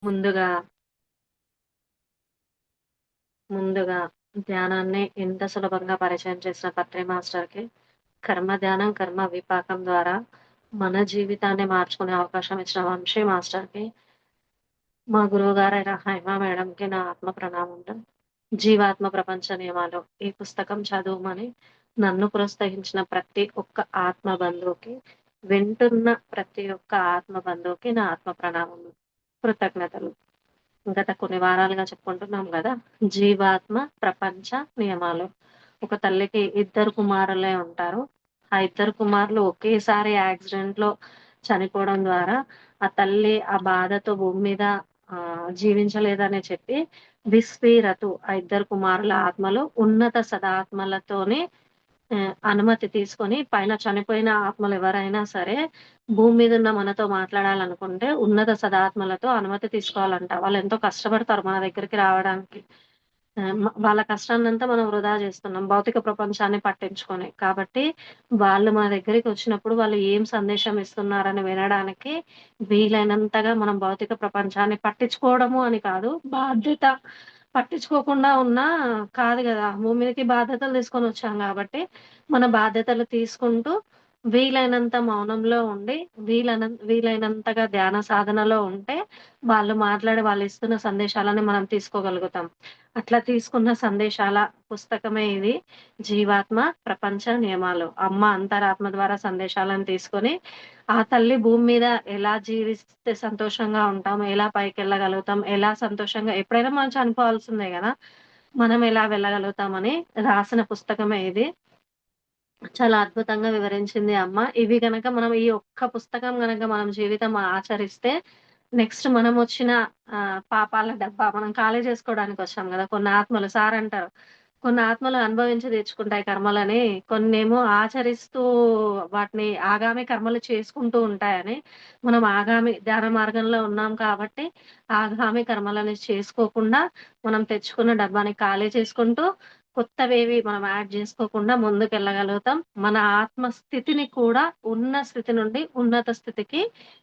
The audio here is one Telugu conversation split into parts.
ముందుగా, ముందుగా ధ్యానాన్ని ఇంత సులభంగా పరిచయం చేసిన పత్రి మాస్టర్‌కి, కర్మ ధ్యానం, కర్మ విపాకం ద్వారా మన జీవితాన్ని మార్చుకునే అవకాశం ఇచ్చిన వంశీ మాస్టర్‌కి, మా గురువుగారైన హైమా మేడంకి నా ఆత్మ ప్రణామములు. 'జీవాత్మ ప్రపంచ నియమాలు' ఈ పుస్తకం చదువుమని నన్ను ప్రోత్సహించిన ప్రతి ఒక్క ఆత్మ బంధువుకి, వింటున్న ప్రతి ఒక్క ఆత్మ బంధువుకి నా ఆత్మ ప్రణామములు. కృతజ్ఞతలు. గత కొన్ని వారాలుగా చెప్పుకుంటున్నాం గదా! జీవాత్మ ప్రపంచ నియమాలు. ఒక తల్లికి ఇద్దరు కుమారులే ఉంటారు. ఆ ఇద్దరు కుమారులు ఒకేసారి యాక్సిడెంట్‌లో చనిపోవడం ద్వారా, ఆ తల్లి ఆ బాధతో భూమి మీద జీవించలేదని చెప్పి, విస్పీరతు ఆ ఇద్దరు కుమారుల ఆత్మలు ఉన్నత సదాత్మలతోని అనుమతి తీసుకొని పైన చనిపోయిన ఆత్మలెవరైనా సరే, భూమి మీదున్న మనతో మాట్లాడాలనుకుంటే ఉన్నత సదాత్మలతో అనుమతి తీసుకోవాలంట. వాళ్ళెంతో కష్టపడతారు మన దగ్గరికి రావడానికి. వాళ్ళ కష్టాన్నంతా మనం వృధా జేస్తున్నాం. భౌతిక ప్రపంచాన్ని పట్టించుకొని. కాబట్టి వాళ్ళు మన దగ్గరికొచ్చినప్పుడు వాళ్ళు ఏం సందేశం ఇస్తున్నారని వినడానికి వీలైనంతగా మనం భౌతిక ప్రపంచాన్ని పట్టించుకోవడము అని కాదు. బాధ్యత పట్టించుకోకుండా ఉన్నా కాదు గదా! భూమి మీదకి బాధ్యతలు తీసుకొనొచ్చాం గాబట్టి, మన బాధ్యతలు తీసుకుంటూ వీలైనంత మౌనంలో ఉండి, వీలైనంతగా ధ్యాన సాధనలో ఉంటే, వాళ్ళు మాట్లాడి వాళ్ళిస్తున్న సందేశాలని మనం తీసుకోగలుగుతాం. అట్లా తీసుకున్న సందేశాల పుస్తకమే ఇది. 'జీవాత్మ ప్రపంచ నియమాలు'. అమ్మ అంతరాత్మ ద్వారా సందేశాలను తీసుకొని, ఆ తల్లి భూమి మీద ఎలా జీవిస్తే సంతోషంగా ఉంటాం, ఎలా పైకెళ్ళగలుగుతాం, ఎలా సంతోషంగా ఎప్పుడైనా మనం చనిపోవాల్సిందే గదా! మనం ఎలా వెళ్ళగలుగుతామని రాసిన పుస్తకమే ఇది. చాలా అద్భుతంగా వివరించింది అమ్మ. ఇవి గనక మనం ఈ ఒక్క పుస్తకం గనక మనం జీవితం ఆచరిస్తే, నెక్స్ట్ మనమొచ్చిన పాపాల డబ్బా మనం ఖాళీ చేసుకోవడానికొచ్చాం గదా! కొన్ని ఆత్మలు సార్ అంటారు. కొన్ని ఆత్మలు అనుభవించి తెచ్చుకుంటాయి కర్మలని. కొన్నేమో ఆచరిస్తూ వాటిని ఆగామి కర్మలు చేసుకుంటూ ఉంటాయని. మనం ఆగామి ధ్యాన మార్గంలో ఉన్నాం కాబట్టి, ఆగామి కర్మలని చేసుకోకుండా, మనం తెచ్చుకున్న డబ్బాని ఖాళీ చేసుకుంటూ కొత్తవేవి మనం యాడ్ జేసుకోకుండా ముందుకెళ్ళగలుగుతాం. మన ఆత్మ స్థితిని కూడా ఉన్న స్థితి నుండి ఉన్నత స్థితికి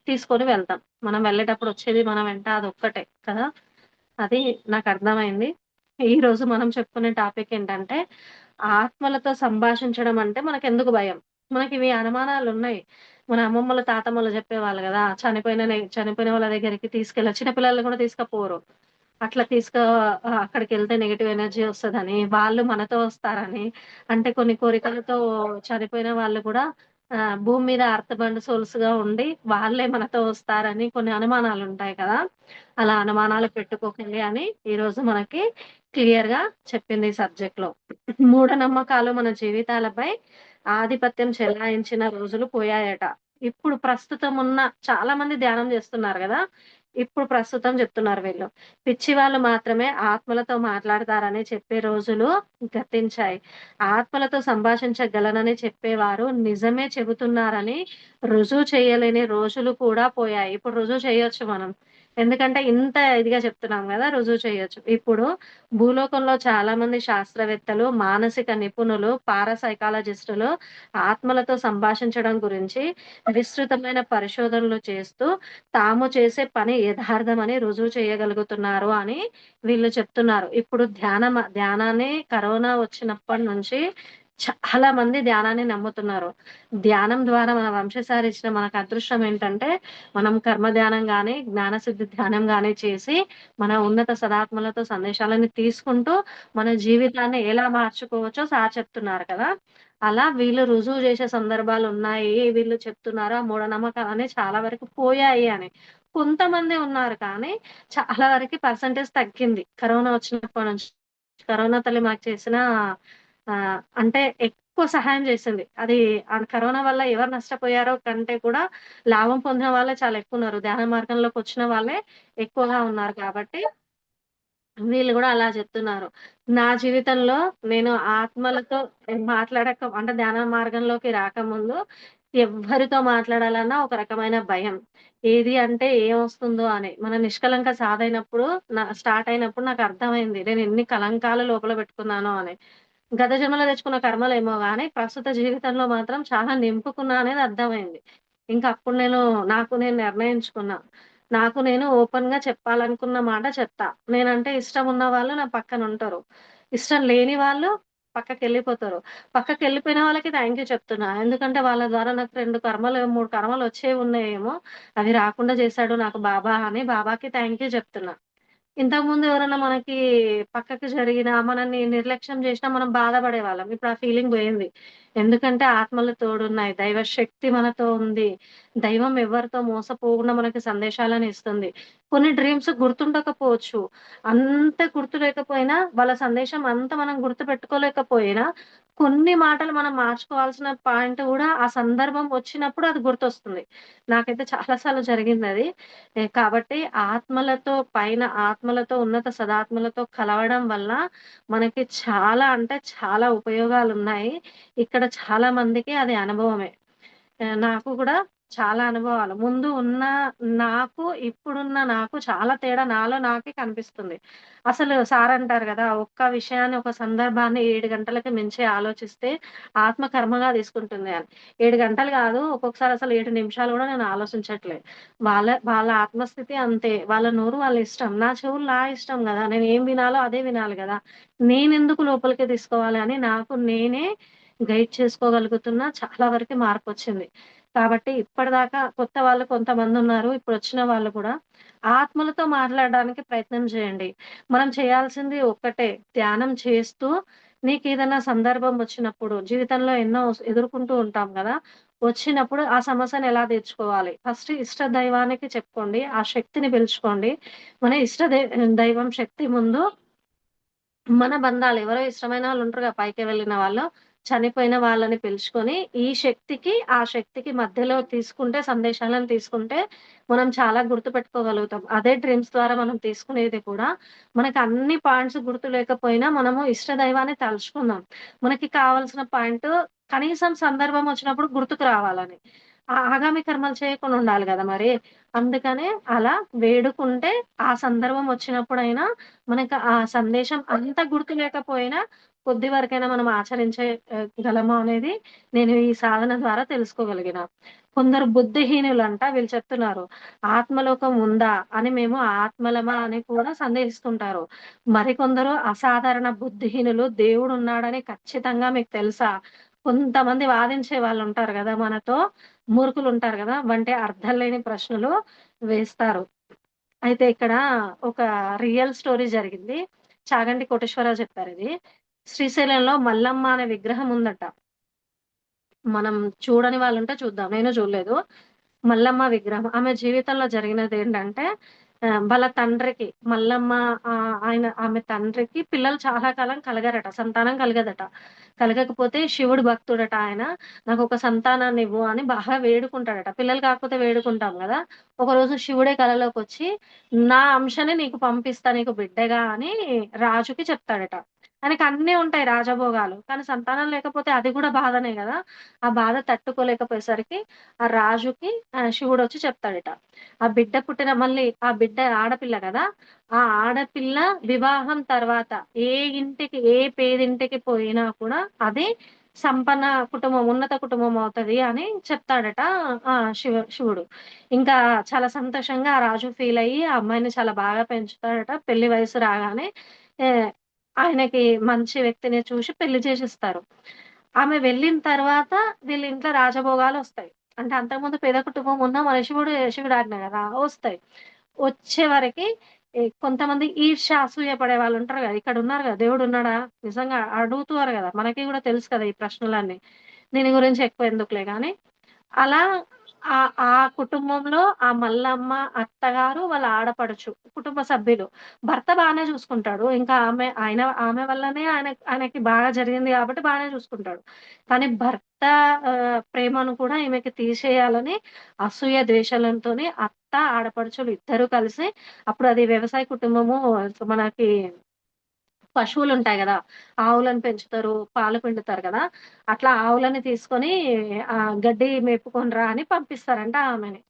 తీసుకొని వెళ్తాం. మనం వెళ్ళేటప్పుడు వచ్చేది మన వెంట అదొక్కటే కదా! అది నాకర్థమైంది. ఈరోజు మనం చెప్పుకునే టాపిక్ ఏంటంటే, ఆత్మలతో సంభాషించడం అంటే మనకెందుకు భయం? మనకివి అనుమానాలున్నాయి. మన అమ్మమ్మలు, తాతమ్మలు జెప్పేవాళ్ళు గదా! చనిపోయిన వాళ్ళ దగ్గరికి చిన్న పిల్లల్ని గూడా తీసుకపోరు. అట్లా అక్కడికెళ్తే నెగెటివ్ ఎనర్జీ ఒస్తదని, వాళ్ళు మనతో వస్తారని, అంటే కొన్ని కోరికలతో చనిపోయిన వాళ్ళు కూడా భూమి మీద అర్త్ సోల్స్‌గా ఉండి, వాళ్ళే మనతో వస్తారని కొన్ని అనుమానాలుంటాయి కదా! అలా అనుమానాలు పెట్టుకోకండి అని ఈరోజు మనకి క్లియర్‌గా చెప్పింది ఈ సబ్జెక్ట్‌లో. మూఢనమ్మకాలు మన జీవితాలపై ఆధిపత్యం చెలాయించిన రోజులు పోయాయట. ఇప్పుడు ప్రస్తుతం ఉన్న చాలా మంది ధ్యానం జేస్తున్నారు గదా! ఇప్పుడు ప్రస్తుతం జెప్తున్నారు వీళ్ళు. పిచ్చివాళ్ళు మాత్రమే ఆత్మలతో మాట్లాడతారని చెప్పే రోజులు గతించాయి. ఆత్మలతో సంభాషించగలనని చెప్పేవారు నిజమే చెబుతున్నారని రుజువు చేయలేని రోజులు కూడా పోయాయి. ఇప్పుడు రుజువు చేయొచ్చు మనం. ఎందుకంటే ఇంత ఇదిగా చెప్తున్నాం గదా! రుజువు చేయొచ్చు. ఇప్పుడు భూలోకంలో చాలా మంది శాస్త్రవేత్తలు, మానసిక నిపుణులు, పారాసైకాలజిస్టులు ఆత్మలతో సంభాషించడం గురించి విస్తృతమైన పరిశోధనలు చేస్తూ తాము చేసే పని యథార్థమని రుజువు చేయగలుగుతున్నారు అని వీళ్ళు చెప్తున్నారు. ఇప్పుడు ధ్యానాన్ని కరోనా వచ్చినప్పటి నుంచి చాలా మంది ధ్యానాన్ని నమ్ముతున్నారు. ధ్యానం ద్వారా మన వంశసారి ఇచ్చిన మనకు అదృష్టం ఏంటంటే, మనం కర్మ ధ్యానం గాని, జ్ఞానసిద్ధి ధ్యానం గాని చేసి, మన ఉన్నత సదాత్మలతో సందేశాలను తీసుకుంటూ, మన జీవితాన్ని ఎలా మార్చుకోవచ్చో సార్ చెప్తున్నారు కదా! అలా వీళ్ళు రుజువు చేసే సందర్భాలున్నాయి. వీళ్ళు చెప్తున్నారు. ఆ మూఢనమ్మకాలన్నీ చాలా వరకు పోయాయి అని. కొంతమంది ఉన్నారు కానీ, చాలా వరకి పర్సెంటేజ్ తగ్గింది. కరోనా వచ్చినప్పటి నుంచి. కరోనా తల్లి మాకు చేసిన అంటే ఎక్కువ సహాయం చేసింది. అది కరోనా వల్ల ఎవరు నష్టపోయారో కంటే కూడా లాభం పొందిన వాళ్ళే చాలా ఎక్కువున్నారు. ధ్యాన మార్గంలోకొచ్చిన వాళ్ళే ఎక్కువగా ఉన్నారు కాబట్టి వీళ్ళు గూడా అలా చెప్తున్నారు. నా జీవితంలో నేను ఆత్మలతో అంటే ధ్యాన మార్గంలోకి రాకముందు ఎవ్వరితో మాట్లాడాలన్నా ఒక రకమైన భయం. ఏది అంటే ఏమొస్తుందో అని. మన నిష్కలంక సాధయినప్పుడు స్టార్ట్ అయినప్పుడు నాకర్థమైంది. నేను ఎన్ని కళంకాలు లోపల పెట్టుకున్నానో అని. గత జన్మలో తెచ్చుకున్న కర్మలేమో గాని, ప్రస్తుత జీవితంలో మాత్రం చాలా నింపుకున్నా అనేది అర్థమైంది. ఇంక అప్పుడు నాకు నేను నిర్ణయించుకున్నా. నాకు నేను ఓపెన్‌గా చెప్పాలనుకున్న మాట చెప్తా. నేనంటే ఇష్టం ఉన్న వాళ్ళు నా పక్కనుంటరు. ఇష్టం లేని వాళ్ళు పక్కకెళ్ళిపోతారు. పక్కకెళ్ళిపోయిన వాళ్ళకి థాంక్ యూ చెప్తున్నా. ఎందుకంటే వాళ్ళ ద్వారా నాకు 2 కర్మలు, 3 కర్మలొచ్చేవి ఉన్నాయేమో, అవి రాకుండా చేశాడు నాకు బాబా అని బాబాకి థాంక్ యూ చెప్తున్నా. ఇంతకుముందు ఎవరన్నా మనకి పక్కకి జరిగినా, మనల్ని నిర్లక్ష్యం జేసినా మనం బాధపడేవాళ్ళం. ఇప్పుడు ఆ ఫీలింగ్ బోయింది. ఎందుకంటే ఆత్మలు తోడున్నాయి. దైవ శక్తి మనతో ఉంది. దైవం ఎవరితో మోసపోకుండా మనకి సందేశాలను ఇస్తుంది. కొన్ని డ్రీమ్స్ గుర్తుండకపోవచ్చు. అంత గుర్తు లేకపోయినా, వాళ్ళ సందేశం అంత మనం గుర్తుపెట్టుకోలేకపోయినా, కొన్ని మాటలు మనం మార్చుకోవాల్సిన పాయింట్ గూడా ఆ సందర్భం వచ్చినప్పుడు అది గుర్తొస్తుంది. నాకైతే చాలా సార్లు జరిగిందది. కాబట్టి ఆత్మలతో పైన ఆత్మలతో ఉన్నత సదాత్మలతో కలవడం వల్ల మనకి చాలా అంటే చాలా ఉపయోగాలున్నాయి. ఇక్కడ చాలా మందికి అది అనుభవమే. నాకు గూడా చాలా అనుభవాలు. ముందు ఉన్న నాకు, ఇప్పుడున్న నాకు చాలా తేడా నాలో నాకే కనిపిస్తుంది. అసలు సార్ అంటారు గదా! ఒక్క విషయాన్ని, ఒక సందర్భాన్ని 7 గంటలకి మించి ఆలోచిస్తే ఆత్మ కర్మగా తీసుకుంటుంది అని. 7 గంటలు గాదు, ఒక్కొక్కసారి అసలు 7 నిమిషాలు గూడా నేను ఆలోచించట్లే. వాళ్ళ వాళ్ళ ఆత్మస్థితి అంతే. వాళ్ళ నోరు వాళ్ళ ఇష్టం. నా చెవులు నా ఇష్టం గదా! నేను ఏం వినాలో అదే వినాలి గదా! నేనెందుకు లోపలికి తీసుకోవాలి అని నాకు నేనే గైడ్ చేసుకోగలుగుతున్నా. చాలా వరకు మార్పొచ్చింది. కాబట్టి ఇప్పటిదాకా కొత్త వాళ్ళు కొంతమందున్నారు. ఇప్పుడొచ్చిన వాళ్ళు కూడా ఆత్మలతో మాట్లాడడానికి ప్రయత్నం చేయండి. మనం చేయాల్సింది ఒక్కటే ధ్యానం చేస్తూ నీకేదైనా సందర్భం వచ్చినప్పుడు జీవితంలో ఎన్నో ఎదుర్కొంటూ ఉంటాం గదా! వచ్చినప్పుడు ఆ సమస్యను ఎలా తీర్చుకోవాలి? ఫస్ట్ ఇష్ట దైవానికి చెప్పుకోండి. ఆ శక్తిని పిలుచుకోండి. మన దైవం శక్తి ముందు మన బంధాలు ఎవరో ఇష్టమైన వాళ్ళుంటరుగా పైకి వెళ్ళిన వాళ్ళు. చనిపోయిన వాళ్ళని పిలుచుకొని, ఈ శక్తికి, ఆ శక్తికి మధ్యలో తీసుకుంటే సందేశాలను తీసుకుంటే, మనం చాలా గుర్తుపెట్టుకోగలుగుతాం. అదే డ్రీమ్స్ ద్వారా మనం తీసుకునేది కూడా, మనకు అన్ని పాయింట్స్ గుర్తు లేకపోయినా మనము ఇష్ట దైవాన్ని తలుచుకుందాం. మనకి కావాల్సిన పాయింటు కనీసం సందర్భం వచ్చినప్పుడు గుర్తుకు రావాలని. ఆగామి కర్మలు చేయకుండా ఉండాలి గదా మరి. అందుకనే అలా వేడుకుంటే, ఆ సందర్భం వచ్చినప్పుడైనా మనకు ఆ సందేశం అంత గుర్తు లేకపోయినా, కొద్ది వరకైనా మనం ఆచరించే గలము అనేది నేను ఈ సాధన ద్వారా తెలుసుకోగలిగిన. కొందరు బుద్ధిహీనులంట వీళ్ళు చెప్తున్నారు. ఆత్మలోకం ఉందా? అని మేము ఆత్మలమా అని కూడా సందేహిస్తుంటారు. మరికొందరు అసాధారణ బుద్ధిహీనులు దేవుడున్నాడని ఖచ్చితంగా మీకు తెలుసా? కొంతమంది వాదించే వాళ్ళుంటారు గదా! మనతో మూర్ఖులుంటారు గదా! వంటి అర్థం లేని ప్రశ్నలు వేస్తారు. అయితే ఇక్కడ ఒక రియల్ స్టోరీ జరిగింది. చాగంటి కోటేశ్వరరావు చెప్పారిది. శ్రీశైలంలో మల్లమ్మ అనే విగ్రహం ఉందట. మనం చూడని వాళ్ళుంటే చూద్దాం. నేను చూడలేదు. మల్లమ్మ విగ్రహం. ఆమె జీవితంలో జరిగినదేంటంటే వాళ్ళ తండ్రికి మల్లమ్మ ఆమె తండ్రికి పిల్లలు చాలా కాలం కలగరట. సంతానం కలగదట. కలగకపోతే శివుడు భక్తుడట ఆయన. నాకొక సంతానాన్నివ్వు అని బాగా వేడుకుంటాడట. పిల్లలు కాకపోతే వేడుకుంటాం గదా! ఒకరోజు శివుడే కలలోకొచ్చి, "నా అంశని నీకు పంపిస్తా నీకు బిడ్డగా" అని రాజుకి చెప్తాడట. ఆయనకన్నీ ఉంటాయి రాజభోగాలు. కానీ సంతానం లేకపోతే అది గూడా బాధనే గదా! ఆ బాధ తట్టుకోలేకపోయేసరికి ఆ రాజుకి శివుడొచ్చి చెప్తాడట. ఆ బిడ్డ పుట్టిన మళ్ళీ ఆ బిడ్డ ఆడపిల్ల గదా! ఆ ఆడపిల్ల వివాహం తర్వాత ఏ ఇంటికి ఏ పేదింటికి పోయినా కూడా అది సంపన్న కుటుంబం, ఉన్నత కుటుంబం అవుతది అని చెప్తాడట శివుడు. ఇంకా చాలా సంతోషంగా ఆ రాజు ఫీలయ్యి ఆ అమ్మాయిని చాలా బాగా పెంచుతాడట. పెళ్లి వయసు రాగానే ఏ ఆయనకి మంచి వ్యక్తిని చూసి పెళ్లి చేసేస్తారు. ఆమె వెళ్ళిన తర్వాత వీళ్ళ ఇంట్లో రాజభోగాలొస్తాయి. అంటే అంతకుముందు పేద కుటుంబం ఉన్నా మన శివుడాజ్ఞ గదా! ఒస్తాయి. వచ్చే వరకి కొంతమంది ఈర్ష్య, అసూయ పడే వాళ్ళుంటారు గదా! ఇక్కడున్నారు గదా! దేవుడున్నాడా? నిజంగా అడుగుతారు గదా! మనకి గూడా తెలుసు కదా! ఈ ప్రశ్నలన్నీ. దీని గురించి ఎక్కువ ఎందుకులే గానీ, అలా ఆ కుటుంబంలో ఆ మల్లమ్మ, అత్తగారు, వాళ్ళ ఆడపడుచు కుటుంబ సభ్యులు. భర్త బానే చూసుకుంటాడు. ఇంకా ఆమె వల్లనే ఆయనకి బాగా జరిగింది గాబట్టి బానే చూసుకుంటాడు. కానీ భర్త ప్రేమను కూడా ఈమెకి తీసేయాలని అసూయ, ద్వేషాలతోని అత్త, ఆడపడుచులు ఇద్దరూ కలిసి అప్పుడు అది వ్యవసాయ కుటుంబము మనకి పశువులుంటాయి గదా! ఆవులను పెంచుతారు, పాలు పిండుతారు గదా! అట్లా ఆవులని తీసుకొని గడ్డి మేపుకొని రా అని పంపిస్తారంట ఆమెని.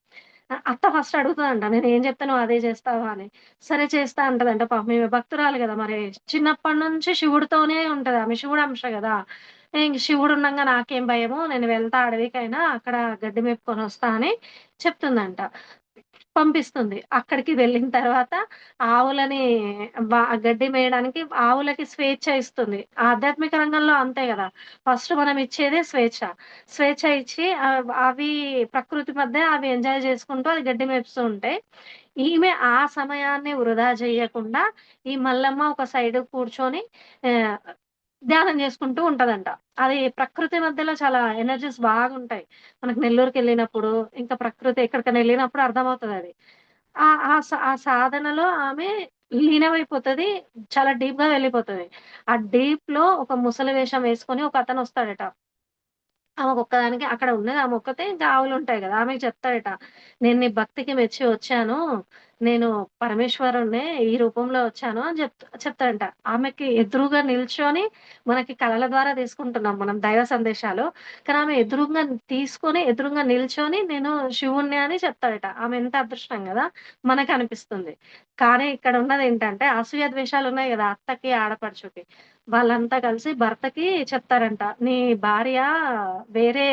అత్త ఫస్ట్ అడుగుతదంట. నేనేం చెప్తే నువ్వు అదే చేస్తావా అని. సరే చేస్తా అంటదంట. పాపం ఈమె భక్తురాలు గదా! మరి చిన్నప్పటి నుంచి శివుడితోనే ఉంటది ఆమె. శివుడు అంశ గదా! ఇంక శివుడు ఉండంగా నాకేం భయము. నేను వెళ్తా అడవికైనా అక్కడ గడ్డి మేపుకొనొస్తా అని చెప్తుందంట. పంపిస్తుంది. అక్కడికి వెళ్ళిన తర్వాత ఆవులని గడ్డి మేయడానికి ఆవులకి స్వేచ్ఛ ఇస్తుంది. ఆధ్యాత్మిక రంగంలో అంతే గదా! ఫస్ట్ మనం ఇచ్చేదే స్వేచ్ఛ. స్వేచ్ఛ ఇచ్చి అవి ప్రకృతి మధ్య అవి ఎంజాయ్ చేసుకుంటూ అది గడ్డి మేపుతూ ఉంటే, ఈమె ఆ సమయాన్ని వృధా జేయకుండా ఈ మల్లమ్మ ఒక సైడ్ కూర్చొని ఆహ్, ధ్యానం చేసుకుంటూ ఉంటదంట. అది ప్రకృతి మధ్యలో చాలా ఎనర్జీస్ బాగుంటాయి. మనకు నెల్లూరుకెళ్ళినప్పుడు, ఇంకా ప్రకృతి ఎక్కడికైనా ఎళ్ళినప్పుడు అర్థమవుతదది. ఆ సాధనలో ఆమె లీనమైపోతది. చాలా డీప్‌గా వెళ్ళిపోతది. ఆ డీప్‌లో ఒక ముసలి వేషం వేసుకొని ఒకతనొస్తాడట. ఆమెకొక్కదానికి అక్కడ ఉన్నది ఆమొక్కతే. ఇంకా ఆవులుంటాయి గదా! ఆమెకి చెప్తాడట. "నేను నీ భక్తికి మెచ్చి వచ్చాను. నేను పరమేశ్వరుడినే ఈ రూపంలో వచ్చాను" అని చెప్తాడంట. ఆమెకి ఎదురుగా నిల్చొని మనకి కళల ద్వారా తీసుకుంటున్నాం మనం దైవ సందేశాలు. కానీ ఆమె ఎదురుంగా నిల్చొని నేను శివుడిని అని చెప్తాడట. ఆమె ఎంత అదృష్టం గదా! మనకనిపిస్తుంది. కానీ ఇక్కడ ఉన్నదేంటంటే అసూయ ద్వేషాలున్నాయి గదా! అత్తకి, ఆడపడుచుకి. వాళ్ళంతా కలిసి భర్తకి చెప్తారంట. "నీ భార్య వేరే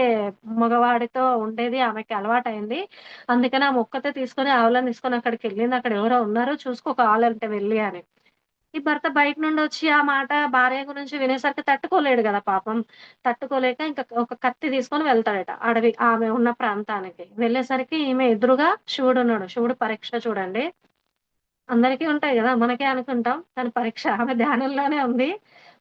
మగవాడితో ఉండేది ఆమెకి అలవాటయింది. అందుకని ఆమె ఒక్కతే తీసుకొని ఆవులను తీసుకొని అక్కడికెళ్ళింది. అక్కడ ఎవరో ఉన్నారు చూసుకో కావాలంటే వెళ్లి" అని. ఈ భర్త బయట నుండొచ్చి ఆ మాట భార్య గురించి వినేసరికి తట్టుకోలేడు గదా పాపం. తట్టుకోలేక ఇంక ఒక కత్తి తీసుకొని వెళ్తాడట ఆమె ఉన్న ప్రాంతానికి. వెళ్ళేసరికి ఈమె ఎదురుగా శివుడున్నాడు. శివుడు పరీక్ష చూడండి. అందరికీ ఉంటాయి గదా! మనకే అనుకుంటాం. కానీ పరీక్ష ఆమె ధ్యానంలోనే ఉంది.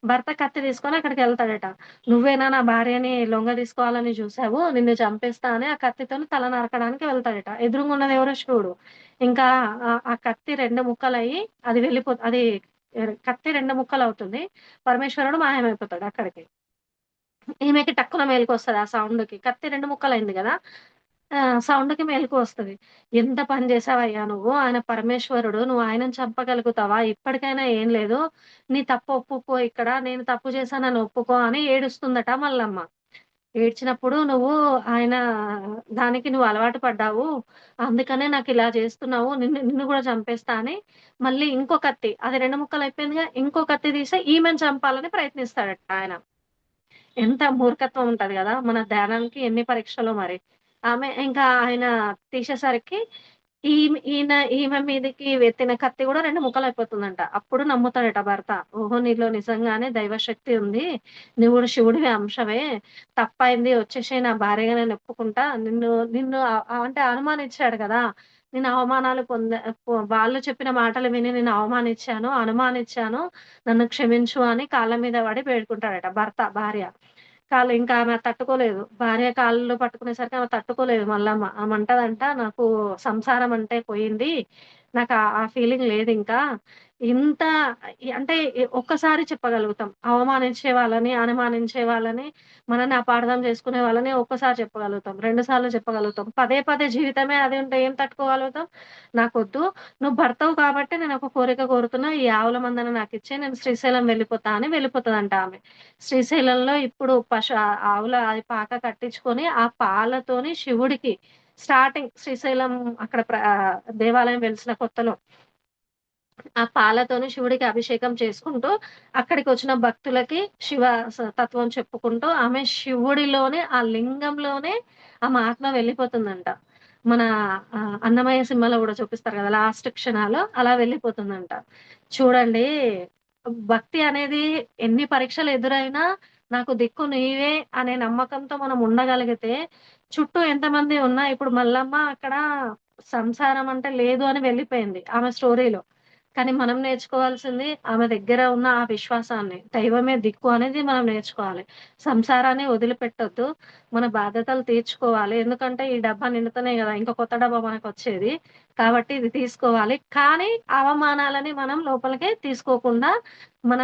భర్త కత్తి తీసుకొని అక్కడికెళ్తాడట. "నువ్వేనా నా భార్యని లొంగ తీసుకోవాలని చూసావు. నిన్ను చంపేస్తా" అని ఆ కత్తితోని తల నరకడానికి వెళ్తాడట. ఎదురుగున్నది ఎవరో శివుడు. ఇంకా ఆ కత్తి 2 ముక్కలయ్యి అది అది కత్తి 2 ముక్కలవుతుంది. పరమేశ్వరుడు మాయమైపోతాడు అక్కడికి. ఈమెకి టక్కున మేలుకొస్తది ఆ సౌండ్‌కి. కత్తి 2 ముక్కలయింది గదా! సౌండ్‌కి మెలుకువొస్తది. "ఎంత పని చేశావయ్యా నువ్వు? ఆయన పరమేశ్వరుడు. నువ్వు ఆయనను చంపగలుగుతావా? ఇప్పటికైనా ఏం లేదు. నీ తప్పు ఒప్పుకో ఇక్కడ. నేను తప్పు చేశానని ఒప్పుకో" అని ఏడుస్తుందట మల్లమ్మ. ఏడ్చినప్పుడు "నువ్వు ఆయన దానికి నువ్వు అలవాటు పడ్డావు. అందుకనే నాకిలా చేస్తున్నావు. నిన్ను నిన్ను గూడా చంపేస్తా" అని మళ్ళీ ఇంకో కత్తి అది 2 ముక్కలయిపోయిందిగా. ఇంకో కత్తి తీసి ఈమెను చంపాలని ప్రయత్నిస్తాడట ఆయన. ఎంత మూర్ఖత్వం ఉంటది గదా! మన ధ్యానానికి ఎన్ని పరీక్షలో మరి. ఆమె ఇంకా ఆయన తీసేసరికి ఈమె మీదకి వెత్తిన కత్తి గూడా 2 ముక్కలయిపోతుందంట. అప్పుడు నమ్ముతాడట భర్త. ఓహో! నీలో నిజంగానే దైవశక్తి ఉంది. నువ్వు గూడా శివుడివి అంశవే. తప్పయింది వచ్చేసేయి నా భార్యగా నేను ఒప్పుకుంటా. నిన్ను నిన్ను అంటే అనుమానించాడు గదా! నేను అవమానాలు వాళ్ళు చెప్పిన మాటలు విని నేను అనుమానిచ్చాను. నన్ను క్షమించు అని కాళ్ళ మీద పడి వేడుకుంటాడట భార్య. ఇంకా ఆమె తట్టుకోలేదు. భార్య కాళ్ళు పట్టుకునేసరికి ఆమె తట్టుకోలేదు మల్లమ్మ. ఆమంటదంట, "నాకు సంసారం అంటే పోయింది. నాకు ఆ ఫీలింగ్ లేదింకా. ఇంత" అంటే ఒక్కసారి చెప్పగలుగుతాం. అవమానించే వాళ్ళని, అనుమానించే వాళ్ళని, మనల్ని అపార్థం చేసుకునే వాళ్ళని ఒక్కసారి చెప్పగలుగుతాం. 2 సార్లు చెప్పగలుగుతాం. పదే పదే జీవితమే అదే ఉంటే ఏం తట్టుకోగలుగుతాం? "నాకొద్దు. నువ్వు భర్తవు కాబట్టి నేనొక కోరిక కోరుతున్నా. ఈ ఆవుల మందను నాకిచ్చేయి. నేను శ్రీశైలం వెళ్ళిపోతా" అని వెళ్ళిపోతదంట ఆమె. శ్రీశైలంలో ఇప్పుడు ఆవుల అది పాక కట్టించుకొని, ఆ పాలతోని శివుడికి స్టార్టింగ్ శ్రీశైలం అక్కడ దేవాలయం వెలిసిన కొత్తలో ఆ పాలతోని శివుడికి అభిషేకం చేసుకుంటూ, అక్కడికొచ్చిన భక్తులకి శివ తత్వం చెప్పుకుంటూ, ఆమె శివుడిలోనే, ఆ లింగంలోనే ఆమె ఆత్మ వెళ్ళిపోతుందంట. మన అన్నమయ్య సినిమాలో గూడా చూపిస్తారు గదా! లాస్ట్ క్షణాలు అలా వెళ్ళిపోతుందంట. చూడండి, భక్తి అనేది ఎన్ని పరీక్షలు ఎదురైనా, నాకు దిక్కు నీవే అనే నమ్మకంతో మనం ఉండగలిగితే, చుట్టూ ఎంతమంది ఉన్నా ఇప్పుడు మల్లమ్మ అక్కడ సంసారం అంటే లేదు అని వెళ్ళిపోయింది ఆమె స్టోరీలో. కానీ మనం నేర్చుకోవాల్సింది ఆమె దగ్గర ఉన్న ఆ విశ్వాసాన్ని. దైవమే దిక్కు అనేది మనం నేర్చుకోవాలి. సంసారాన్ని వదిలిపెట్టొద్దు. మన బాధ్యతలు తీర్చుకోవాలి. ఎందుకంటే ఈ డబ్బా నిండుతనే గదా! ఇంకో కొత్త డబ్బా మనకొచ్చేది. కాబట్టి ఇది తీసుకోవాలి. కానీ అవమానాలని మనం లోపలికి తీసుకోకుండా మన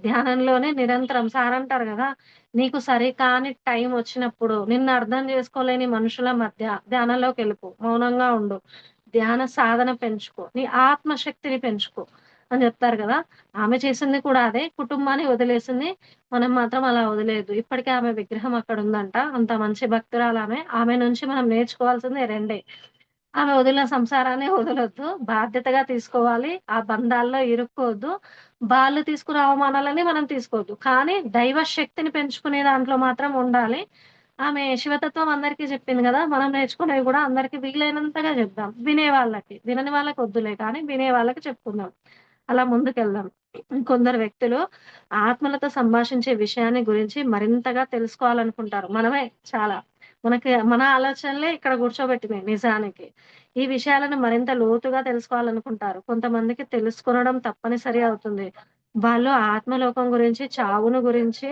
ధ్యానంలోనే నిరంతరం సారంటారు గదా! నీకు సరికాని టైమొచ్చినప్పుడు నిన్ను అర్థం చేసుకోలేని మనుషుల మధ్య ధ్యానంలోకెళ్ళిపో. మౌనంగా ఉండు. ధ్యాన సాధన పెంచుకో. నీ ఆత్మశక్తిని పెంచుకో అని జెప్తారు గదా! ఆమె చేసింది కూడా అదే. కుటుంబాన్ని వదిలేసింది. మనం మాత్రం అలా వదిలేయద్దు. ఇప్పటికే ఆమె విగ్రహం అక్కడుందంట. అంత మంచి భక్తురాలామె. ఆమె నుంచి మనం నేర్చుకోవాల్సింది రెండే. ఆమె వదిలిన సంసారాన్ని వదలొద్దు. బాధ్యతగా తీసుకోవాలి. ఆ బంధాల్లో ఇరుక్కోవద్దు. వాళ్ళు తీసుకున్న అవమానాలని మనం తీసుకోవద్దు. కానీ దైవ శక్తిని పెంచుకునే దాంట్లో మాత్రం ఉండాలి. ఆమె శివతత్వం అందరికీ చెప్పింది గదా! మనం నేర్చుకునేవి గూడా అందరికి వీలైనంతగా జెప్దాం. వినేవాళ్ళకి. వినని వాళ్ళకొద్దులే కానీ వినే వాళ్ళకి చెప్పుకుందాం. అలా ముందుకెళ్దాం. కొందరు వ్యక్తులు ఆత్మలతో సంభాషించే విషయాన్ని గురించి మరింతగా తెలుసుకోవాలనుకుంటారు. మనమే చాలా. మన ఆలోచనలే ఇక్కడ కూర్చోబెట్టినాయి నిజానికి. ఈ విషయాలను మరింత లోతుగా తెలుసుకోవాలనుకుంటారు. కొంతమందికి తెలుసుకొనడం తప్పనిసరి అవుతుంది. వాళ్ళు ఆత్మలోకం గురించి, చావును గురించి,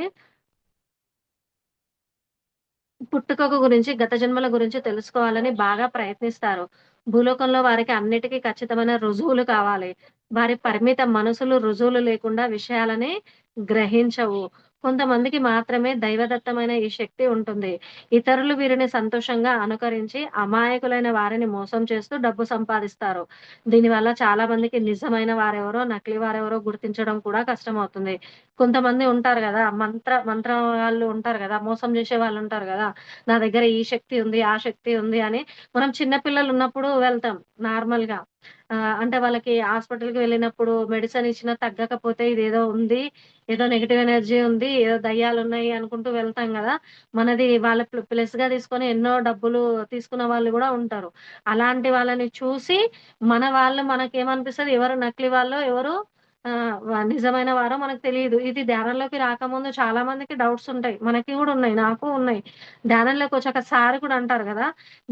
పుట్టుకకు గురించి, గత జన్మల గురించి తెలుసుకోవాలని బాగా ప్రయత్నిస్తారు. భూలోకంలో వారికి అన్నిటికి ఖచ్చితమైన రుజువులు కావాలి. వారి పరిమిత మనసులు రుజువులు లేకుండా విషయాలని గ్రహించవు. కొంతమందికి మాత్రమే దైవదత్తమైన ఈ శక్తి ఉంటుంది. ఇతరులు వీరిని సంతోషంగా అనుకరించి, అమాయకులైన వారిని మోసం చేస్తూ డబ్బు సంపాదిస్తారు. దీనివల్ల చాలా మందికి నిజమైన వారెవరో, నకిలీ వారెవరో గుర్తించడం కూడా కష్టమవుతుంది. కొంతమంది ఉంటారు గదా! మంత్రాలు ఉంటారు గదా! మోసం జేసే వాళ్ళుంటారు గదా! నా దగ్గర ఈ శక్తి ఉంది, ఆ శక్తి ఉంది అని మనం చిన్న పిల్లలున్నప్పుడు వెళ్తాం నార్మల్‌గా. అంటే వాళ్ళకి హాస్పిటల్‌కి వెళ్ళినప్పుడు మెడిసిన్ ఇచ్చినా తగ్గకపోతే ఇదేదో ఉంది, ఏదో నెగెటివ్ ఎనర్జీ ఉంది, ఏదో దయ్యాలున్నాయి అనుకుంటూ వెళ్తాం గదా! మనది వాళ్ళ ప్లస్‌గా తీసుకొని ఎన్నో డబ్బులు తీసుకున్న వాళ్ళు గూడా ఉంటారు. అలాంటి వాళ్ళని చూసి మన వాళ్ళు మనకేమనిపిస్తది ఎవరు నకిలీ వాళ్ళో, ఎవరు నిజమైన వారో మనకు తెలీదు. ఇది ధ్యానంలోకి రాకముందు చాలా మందికి డౌట్స్ ఉంటాయి. మనకి గూడా ఉన్నాయి. నాకు ఉన్నాయి. ధ్యానంలోకొచ్చాక సార్ కూడా అంటారు గదా!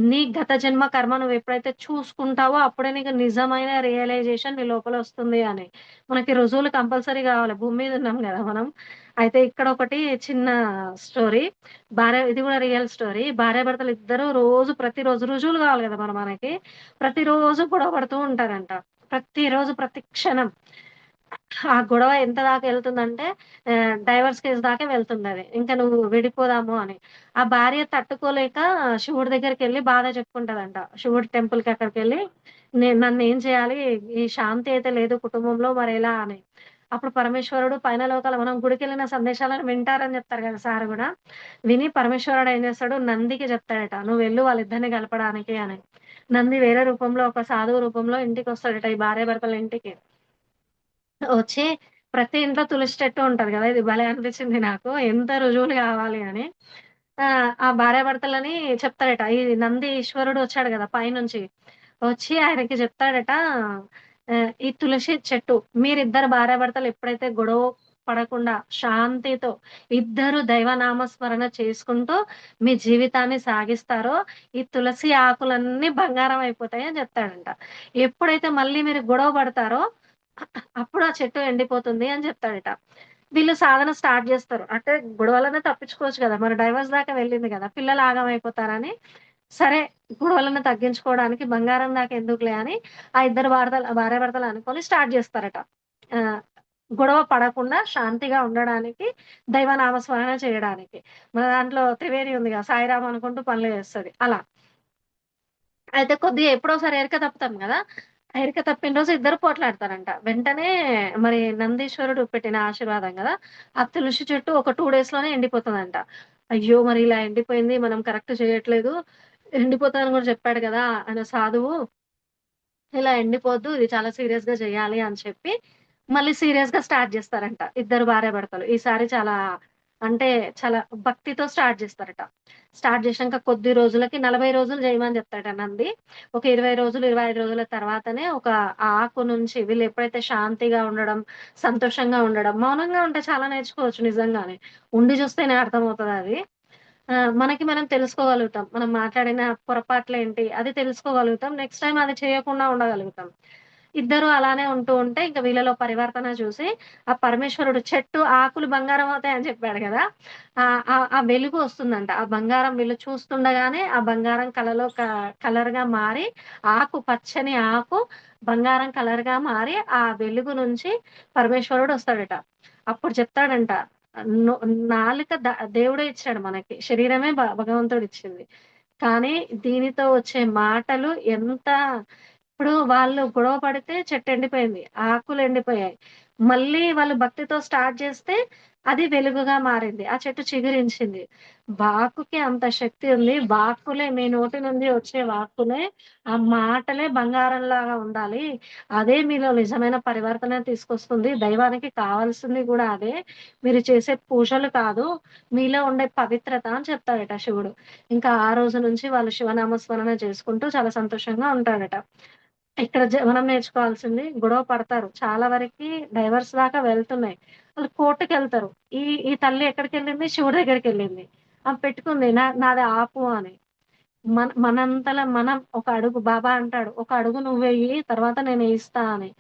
నీ గత జన్మ కర్మ నువ్వెప్పుడైతే చూసుకుంటావో అప్పుడే నీకు నిజమైన రియలైజేషన్ నీ లోపల వస్తుంది అని. మనకి రుజువులు కంపల్సరీ గావాలి. భూమి మీద ఉన్నాం గదా మనం. అయితే ఇక్కడ ఒకటి చిన్న స్టోరీ. ఇది గూడా రియల్ స్టోరీ. భార్యాభర్తలిద్దరూ ప్రతిరోజు రుజువులు గావాలి గదా! మనకి. ప్రతిరోజు గొడవ పడుతూ ఉంటారంట. ప్రతిరోజు ప్రతి క్షణం. ఆ గొడవ ఎంత దాకా ఎళ్తుందంటే డైవర్స్ కేస్ దాకా వెళ్తుందది. ఇంక నువ్వు విడిపోదాము అని. ఆ భార్య తట్టుకోలేక శివుడి దగ్గరికెళ్లి బాధ చెప్పుకుంటదంట. శివుడి టెంపుల్‌కి అక్కడికెళ్లి నన్నేం చేయాలి? ఈ శాంతి అయితే లేదు కుటుంబంలో మరెలా అని. అప్పుడు పరమేశ్వరుడు పైన లోకాల మనం గుడికెళ్ళిన సందేశాలను వింటారని చెప్తారు కదా! సార్ గూడా. విని పరమేశ్వరుడు ఏం చేస్తాడు నందికి చెప్తాడట. "నువ్వెళ్ళు వాళ్ళిద్దరిని కలపడానికి" అని. నంది వేరే రూపంలో ఒక సాధువు రూపంలో ఇంటికొస్తాడట ఈ భార్యాభర్తల ఇంటికి. వచ్చి ప్రతి ఇంట్లో తులసి చెట్టు ఉంటది గదా! ఇది భలే అనిపించింది నాకు. ఎంత రుజువులు గావాలి అని. ఆ భార్యాభర్తలని చెప్తాడట. ఈ నంది ఈశ్వరుడు వచ్చాడు గదా! పైనుంచి. వచ్చి ఆయనకి చెప్తాడట ఈ తులసి చెట్టు మీరిద్దరు భార్యాభర్తలు ఎప్పుడైతే గొడవ పడకుండా శాంతితో ఇద్దరు దైవనామ స్మరణ చేసుకుంటూ మీ జీవితాన్ని సాగిస్తారో, ఈ తులసి ఆకులన్నీ బంగారం అయిపోతాయి అని చెప్తాడంట. ఎప్పుడైతే మళ్ళీ మీరు గొడవ పడతారో అప్పుడు ఆ చెట్టు ఎండిపోతుంది అని చెప్తాడట. వీళ్ళు సాధన స్టార్ట్ జేస్తారు. అంటే గొడవలనే తప్పించుకోవచ్చు గదా! మరి డైవోర్స్ దాకా వెళ్ళింది గదా! పిల్లలు ఆగమైపోతారని, సరే గొడవలను తగ్గించుకోవడానికి బంగారం దాకా ఎందుకులే అని ఆ ఇద్దరు భార్యాభర్తలు అనుకోని స్టార్ట్ జేస్తారట. ఆహ్, గొడవ పడకుండా శాంతిగా ఉండడానికి, దైవనామస్మరణ చేయడానికి. మన దాంట్లో త్రివేణి ఉందిగా సాయిరాం అనుకుంటూ పనులు జేస్తది. అలా. అయితే కొద్దిగా ఎప్పుడోసారి ఎరక తప్పుతాం గదా! ఆ ఎరక తప్పిన రోజు ఇద్దరు పోట్లాడతారంట. వెంటనే మరి నందీశ్వరుడు పెట్టిన ఆశీర్వాదం గదా! ఆ తులసి చెట్టు ఒక 2 డేస్‌లోనే ఎండిపోతదంట. అయ్యో! మరి ఇలా ఎండిపోయింది. మనం కరెక్ట్ చేయట్లేదు. ఎండిపోతదని గూడా చెప్పాడు గదా! ఆయన సాధువు. ఇలా ఎండిపోద్దు. ఇది చాలా సీరియస్‌గా చేయాలి అని చెప్పి, మళ్ళీ సీరియస్‌గా స్టార్ట్ జేస్తారంట. ఇద్దరు భార్యాభర్తలు. ఈసారి అంటే చాలా భక్తితో స్టార్ట్ జేస్తారట. స్టార్ట్ జేసినంక కొద్ది రోజులకి 40 రోజులు జేయమని జెప్తాడట నంది. ఒక 20 రోజులు, 25 రోజుల తర్వాతనే ఒక ఆకు నుంచి వీళ్ళెప్పుడైతే శాంతిగా ఉండడం, సంతోషంగా ఉండడం, మౌనంగా ఉంటే చాలా నేర్చుకోవచ్చు నిజంగానే. ఉండి జూస్తేనే అర్థమవుతదది. మనకి మనం తెలుసుకోగలుగుతాం. మనం మాట్లాడిన పొరపాట్లేంటి అది తెలుసుకోగలుగుతాం. నెక్స్ట్ టైమ్ అది చేయకుండా ఉండగలుగుతాం. ఇద్దరు అలానే ఉంటూ ఉంటే ఇంక వీళ్ళలో పరివర్తన చూసి ఆ పరమేశ్వరుడు చెట్టు ఆకులు బంగారం అవుతాయని చెప్పాడు గదా! ఆ వెలుగు వస్తుందంట. ఆ బంగారం వీళ్ళు చూస్తుండగానే ఆ బంగారం కలర్‌గా మారి పచ్చని ఆకు బంగారం కలర్‌గా మారి ఆ వెలుగు నుంచి పరమేశ్వరుడు వస్తాడట. అప్పుడు చెప్తాడంట నొ నాలుక దేవుడే ఇచ్చాడు మనకి. శరీరమే భగవంతుడిచ్చింది. కానీ దీనితో వచ్చే మాటలు ఎంత ఇప్పుడు వాళ్ళు గొడవ పడితే చెట్టు ఎండిపోయింది. ఆకులు ఎండిపోయాయి. మళ్ళీ వాళ్ళు భక్తితో స్టార్ట్ చేస్తే అది వెలుగుగా మారింది. ఆ చెట్టు చిగురించింది. వాక్కుకి అంత శక్తి ఉంది. వాక్కులే మీ నోటి నుండి వచ్చే వాక్కులే, ఆ మాటలే బంగారంలాగా ఉండాలి. అదే మీలో నిజమైన పరివర్తన తీసుకొస్తుంది. దైవానికి కావాల్సింది గూడా అదే. మీరు చేసే పూజలు కాదు, మీలో ఉండే పవిత్రత అని చెప్తాడట శివుడు. ఇంకా ఆ రోజు నుంచి వాళ్ళు శివనామ స్మరణ చేసుకుంటూ చాలా సంతోషంగా ఉంటారట. ఇక్కడ మనం నేర్చుకోవాల్సింది గొడవ పడతారు. చాలా వరకి డైవర్స్ దాకా వెళ్తున్నాయి. వాళ్ళు కోర్ట్‌కెళ్తారు. ఈ ఈ తల్లి ఎక్కడికెళ్ళింది? శివుడి దగ్గరికెళ్ళింది. ఆమె పెట్టుకుంది నాది ఆపు అని. మనంతల మనం ఒక అడుగు బాబా అంటాడు. "ఒక అడుగు నువ్వెయ్యి తర్వాత నేనేయిస్తా" అని.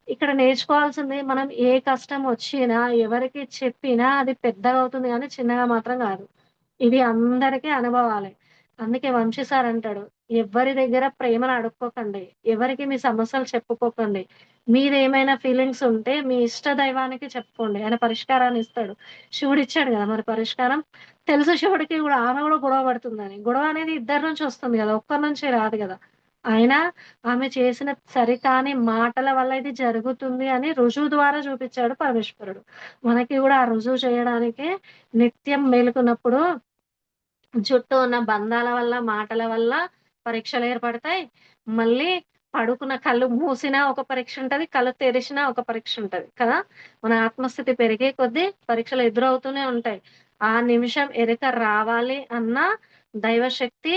ఇక్కడ నేర్చుకోవాల్సింది మనం ఏ కష్టం వచ్చినా, ఎవరికి చెప్పినా అది పెద్దగవుతుంది గానీ చిన్నగా మాత్రం గాదు. ఇది అందరికీ అనుభవాలే. అందుకే వంశీ సార్ అంటాడు, "ఎవ్వరి దగ్గర ప్రేమను అడుక్కోకండి. ఎవరికి మీ సమస్యలు చెప్పుకోకండి. మీరేమైనా ఫీలింగ్స్ ఉంటే మీ ఇష్ట దైవానికి చెప్పుకోండి. ఆయన పరిష్కారాన్ని ఇస్తాడు." శివుడిచ్చాడు గదా! మరి పరిష్కారం. తెలుసు శివుడికి గూడా ఆమె గూడా గొడవ పడుతుందని. గొడవ అనేది ఇద్దరి నుంచి వస్తుంది గదా! ఒక్కరి నుంచి రాదు గదా! అయినా ఆమె చేసిన సరికాని మాటల వల్ల ఇది జరుగుతుంది అని రుజువు ద్వారా చూపిచ్చాడు పరమేశ్వరుడు. మనకి గూడా ఆ రుజువు చేయడానికే నిత్యం మేలుకున్నప్పుడు చుట్టూ ఉన్న బంధాల వల్ల, మాటల వల్ల పరీక్షలేర్పడతాయి. మళ్ళీ పడుకున్న కళ్ళు మూసినా ఒక పరీక్షుంటది. కళ్ళు తెరిషినా ఒక పరీక్షుంటది కదా! మన ఆత్మస్థితి పెరిగే కొద్దీ పరీక్షలు ఎదురవుతూనే ఉంటాయి. ఆ నిమిషం ఎరుక రావాలి అన్నా దైవశక్తి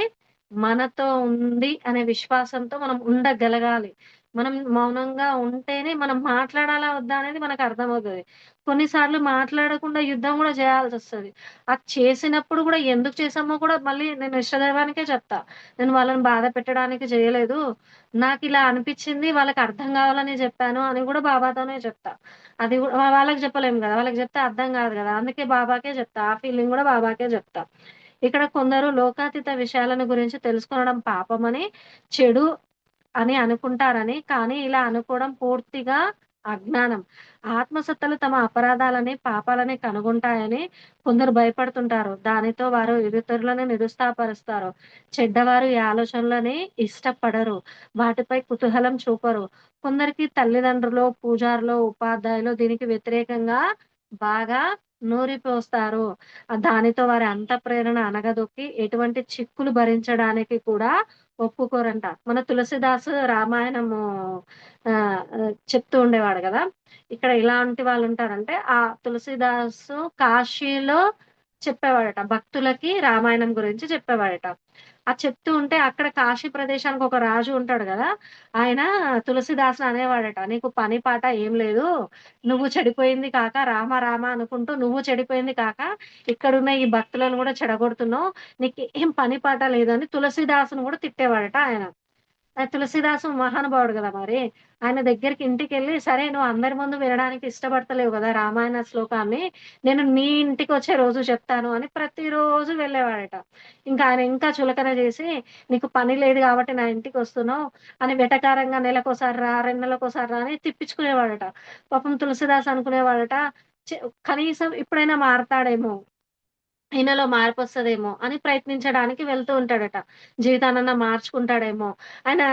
మనతో ఉంది అనే విశ్వాసంతో మనం ఉండగలగాలి. మనం మౌనంగా ఉంటేనే మనం మాట్లాడాలా వద్దా అనేది మనకర్థమవుతది. కొన్నిసార్లు మాట్లాడకుండా యుద్ధం గూడా జేయాల్సొస్తది. అది చేసినప్పుడు గూడా ఎందుకు చేశామో కూడా మళ్ళీ నేను ఇష్టదైవానికే చెప్తా. నేను వాళ్ళని బాధ పెట్టడానికి చేయలేదు. నాకిలా అనిపిచ్చింది. వాళ్ళకర్థం గావాలని జెప్పాను అని గూడా బాబాతోనే చెప్తా. అది వాళ్ళకి చెప్పలేము గదా! వాళ్ళకి జెప్తే అర్థం గాదు గదా! అందుకే బాబాకే జెప్తా. ఆ ఫీలింగ్ గూడా బాబాకే జెప్తా. ఇక్కడ కొందరు లోకాతీత విషయాలను గురించి తెలుసుకోవడం పాపమని, చెడు అని అనుకుంటారని, కానీ ఇలా అనుకోవడం పూర్తిగా అజ్ఞానం. ఆత్మసత్తలు తమ అపరాధాలని, పాపాలని కనుగొంటాయని కొందరు భయపడుతుంటారు. దానితో వారు ఇతరులను నిరుత్సాహపరుస్తారు. చెడ్డవారు ఈ ఆలోచనలని ఇష్టపడరు. వాటిపై కుతూహలం చూపరు. కొందరికి తల్లిదండ్రులో, పూజారులో, ఉపాధ్యాయులో దీనికి వ్యతిరేకంగా బాగా నూరిపోస్తారు. దానితో వారి అంతఃప్రేరణ అణగదొక్కి ఎటువంటి చిక్కులు భరించడానికి కూడా ఒప్పుకోరంట. మన తులసిదాసు రామాయణము చెప్తూ ఉండేవాడు గదా! ఇక్కడ ఎలాంటి వాళ్ళుంటారంటే, ఆ తులసిదాసు కాశీలో చెప్పేవాడట. భక్తులకి రామాయణం గురించి చెప్పేవాడట. అది చెప్తూ ఉంటే అక్కడ కాశీ ప్రదేశానికి ఒక రాజు ఉంటాడు గదా! ఆయన తులసిదాసుని అనేవాడట. "నీకు పని పాట ఏం లేదు. నువ్వు చెడిపోయింది కాక రామ రామ అనుకుంటూ నువ్వు చెడిపోయింది కాక ఇక్కడున్న ఈ భక్తులను గూడా చెడగొడుతున్నావు. నీకేం పని పాట లేదు" అని తులసీదాసుని గూడా తిట్టేవాడట ఆయన. తులసీదాసు మహానుభావుడు గదా మరి. ఆయన దగ్గరికి ఇంటికెళ్ళి, "సరే నువ్వు అందరి ముందు వినడానికి ఇష్టపడతలేవు గదా! రామాయణ శ్లోకాన్ని. నేను నీ ఇంటికొచ్చే రోజు చెప్తాను" అని ప్రతిరోజు వెళ్ళేవాడట. ఇంకా ఆయన ఇంకా చులకన జేసి, "నీకు పని లేదు గాబట్టి నా ఇంటికొస్తున్నావు" అని వెటకారంగా నెలకోసారి రా, 2 నెలలకోసారి రా అని తిప్పించుకునేవాడట. పాపం తులసీదాస్ అనుకునేవాడట, చె కనీసం ఇప్పుడైనా మారతాడేమో! ఈయనలో మార్పొస్తదేమో అని ప్రయత్నించడానికి వెళ్తూ ఉంటాడట. జీవితాన్నన్నా మార్చుకుంటాడేమో! ఆయన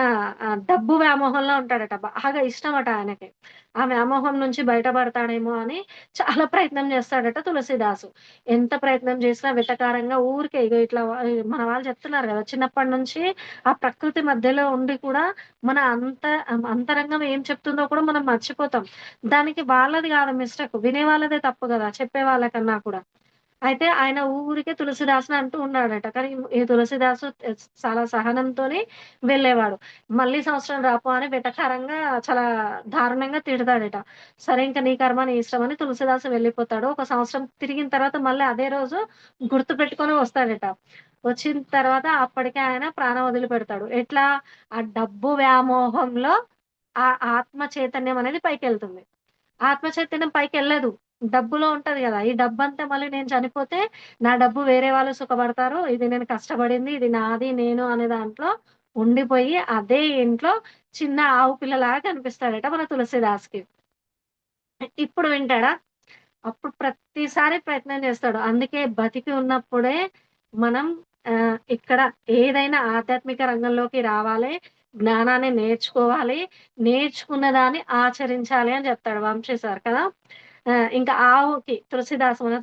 డబ్బు వ్యామోహంలో ఉంటాడట. బాగా ఇష్టమట ఆయనకి. ఆ వ్యామోహం నుంచి బయటపడతాడేమో అని చాలా ప్రయత్నం చేస్తాడట తులసీదాసు. ఎంత ప్రయత్నం చేసినా వెటకారంగా ఊరికే ఇగో ఇట్లా మన వాళ్ళు చెప్తున్నారు గదా! చిన్నప్పటి నుంచి ఆ ప్రకృతి మధ్యలో ఉండి కూడా మన అంతరంగం ఏం చెప్తుందో కూడా మనం మర్చిపోతాం. దానికి వాళ్ళది గాదు మిస్టేక్. వినే వాళ్ళదే తప్పు గదా! చెప్పే వాళ్ళకన్నా కూడా. అయితే ఆయన ఊరికే తులసీదాసుని అంటూ ఉన్నాడట. కానీ ఈ తులసీదాసు చాలా సహనంతోని వెళ్ళేవాడు. మళ్ళీ సంవత్సరం రాపో అని వెటకారంగా చాలా దారుణంగా తిడతాడట. సరే ఇంక నీ కర్మ నీ ఇష్టం అని తులసీదాసు వెళ్ళిపోతాడు. ఒక సంవత్సరం తిరిగిన తర్వాత మళ్ళీ అదే రోజు గుర్తుపెట్టుకొని వస్తాడట. వచ్చిన తర్వాత అప్పటికే ఆయన ప్రాణం వదిలిపెడతాడు. ఎట్లా? ఆ డబ్బు వ్యామోహంలో ఆ ఆత్మ చైతన్యం అనేది పైకెళ్తుంది. ఆత్మ చైతన్యం పైకెళ్ళదు. డబ్బులో ఉంటది గదా! ఈ డబ్బంతా మళ్ళీ నేను చనిపోతే, నా డబ్బు వేరే వాళ్ళు సుఖపడతారు. ఇది నేను కష్టపడింది, ఇది నాది, నేను అనే దాంట్లో ఉండిపోయి, అదే ఇంట్లో చిన్న ఆవు పిల్లలాగా కనిపిస్తాడట మన తులసీదాస్‌కి. ఇప్పుడు వింటాడా? అప్పుడు ప్రతిసారి ప్రయత్నం చేస్తాడు. అందుకే బతికి ఉన్నప్పుడే మనం ఇక్కడ ఏదైనా ఆధ్యాత్మిక రంగంలోకి రావాలి. జ్ఞానాన్ని నేర్చుకోవాలి. నేర్చుకున్న దాన్ని ఆచరించాలి అని చెప్తాడు వంశీ సార్ కదా! ఇంకా ఆవుకి తులసీదాస్ మన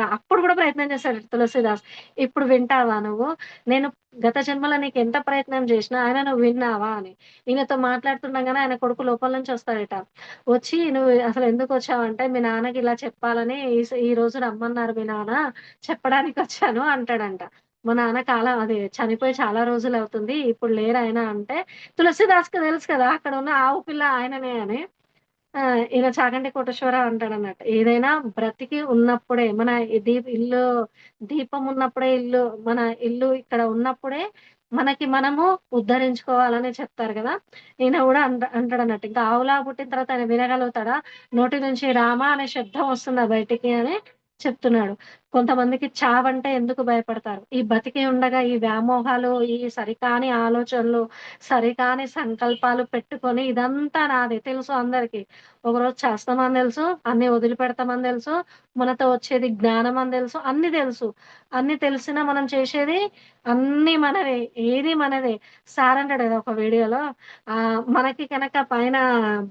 అప్పుడు గూడా ప్రయత్నం చేశాడు తులసీదాస్. "ఇప్పుడు వింటావా నువ్వు? నేను గత జన్మలో నీకెంత ప్రయత్నం జేసినా అయినా నువ్వు విన్నావా?" అని. ఈయనతో మాట్లాడుతుండగానే ఆయన కొడుకు లోపల నుంచి వస్తాడట. వచ్చి "నువ్వు అసలెందుకొచ్చావంటే, మీ నాన్నకి ఇలా చెప్పాలని ఈరోజు రమ్మన్నారు మీ నాన్న. చెప్పడానికొచ్చాను" అంటాడంట. మా నాన్న చనిపోయి చాలా రోజులవుతుంది. ఇప్పుడు లేరాయన అంటే, తులసీదాస్‌కి తెలుసు కదా! అక్కడున్న ఆవు పిల్ల ఆయననే అని. ఆ! ఈయన చాగంటి కోటేశ్వరరావు అంటాడన్నట్టు. ఏదైనా బ్రతికి ఉన్నప్పుడే మన ఇల్లు దీపం ఉన్నప్పుడే మన ఇల్లు ఇక్కడ ఉన్నప్పుడే మనకి మనము ఉద్ధరించుకోవాలని చెప్తారు గదా! ఈయన గూడా అంటాడన్నట్టు. ఇంకా ఆవులాగా పుట్టిన తర్వాత ఆయన వినగలుగుతాడా? నోటి నుంచి రామ అనే శబ్దం వస్తుందా బయటికి అని చెప్తున్నాడు. కొంతమందికి చావంటే ఎందుకు భయపడతారు? ఈ బతికి ఉండగా ఈ వ్యామోహాలు, ఈ సరికాని ఆలోచనలు, సరికాని సంకల్పాలు పెట్టుకొని ఇదంతా నాది తెలుసు అందరికి. ఒకరోజు చేస్తామని తెలుసు, అన్నీ వదిలిపెడతామని తెలుసు, మనతో వచ్చేది జ్ఞానం అని తెలుసు, అన్నీ తెలుసు. అన్నీ తెలిసినా మనం చేసేది అన్నీ మనవే. ఏది మనదే. సార్ అంటాడు కదా ఒక వీడియోలో మనకి గనక పైన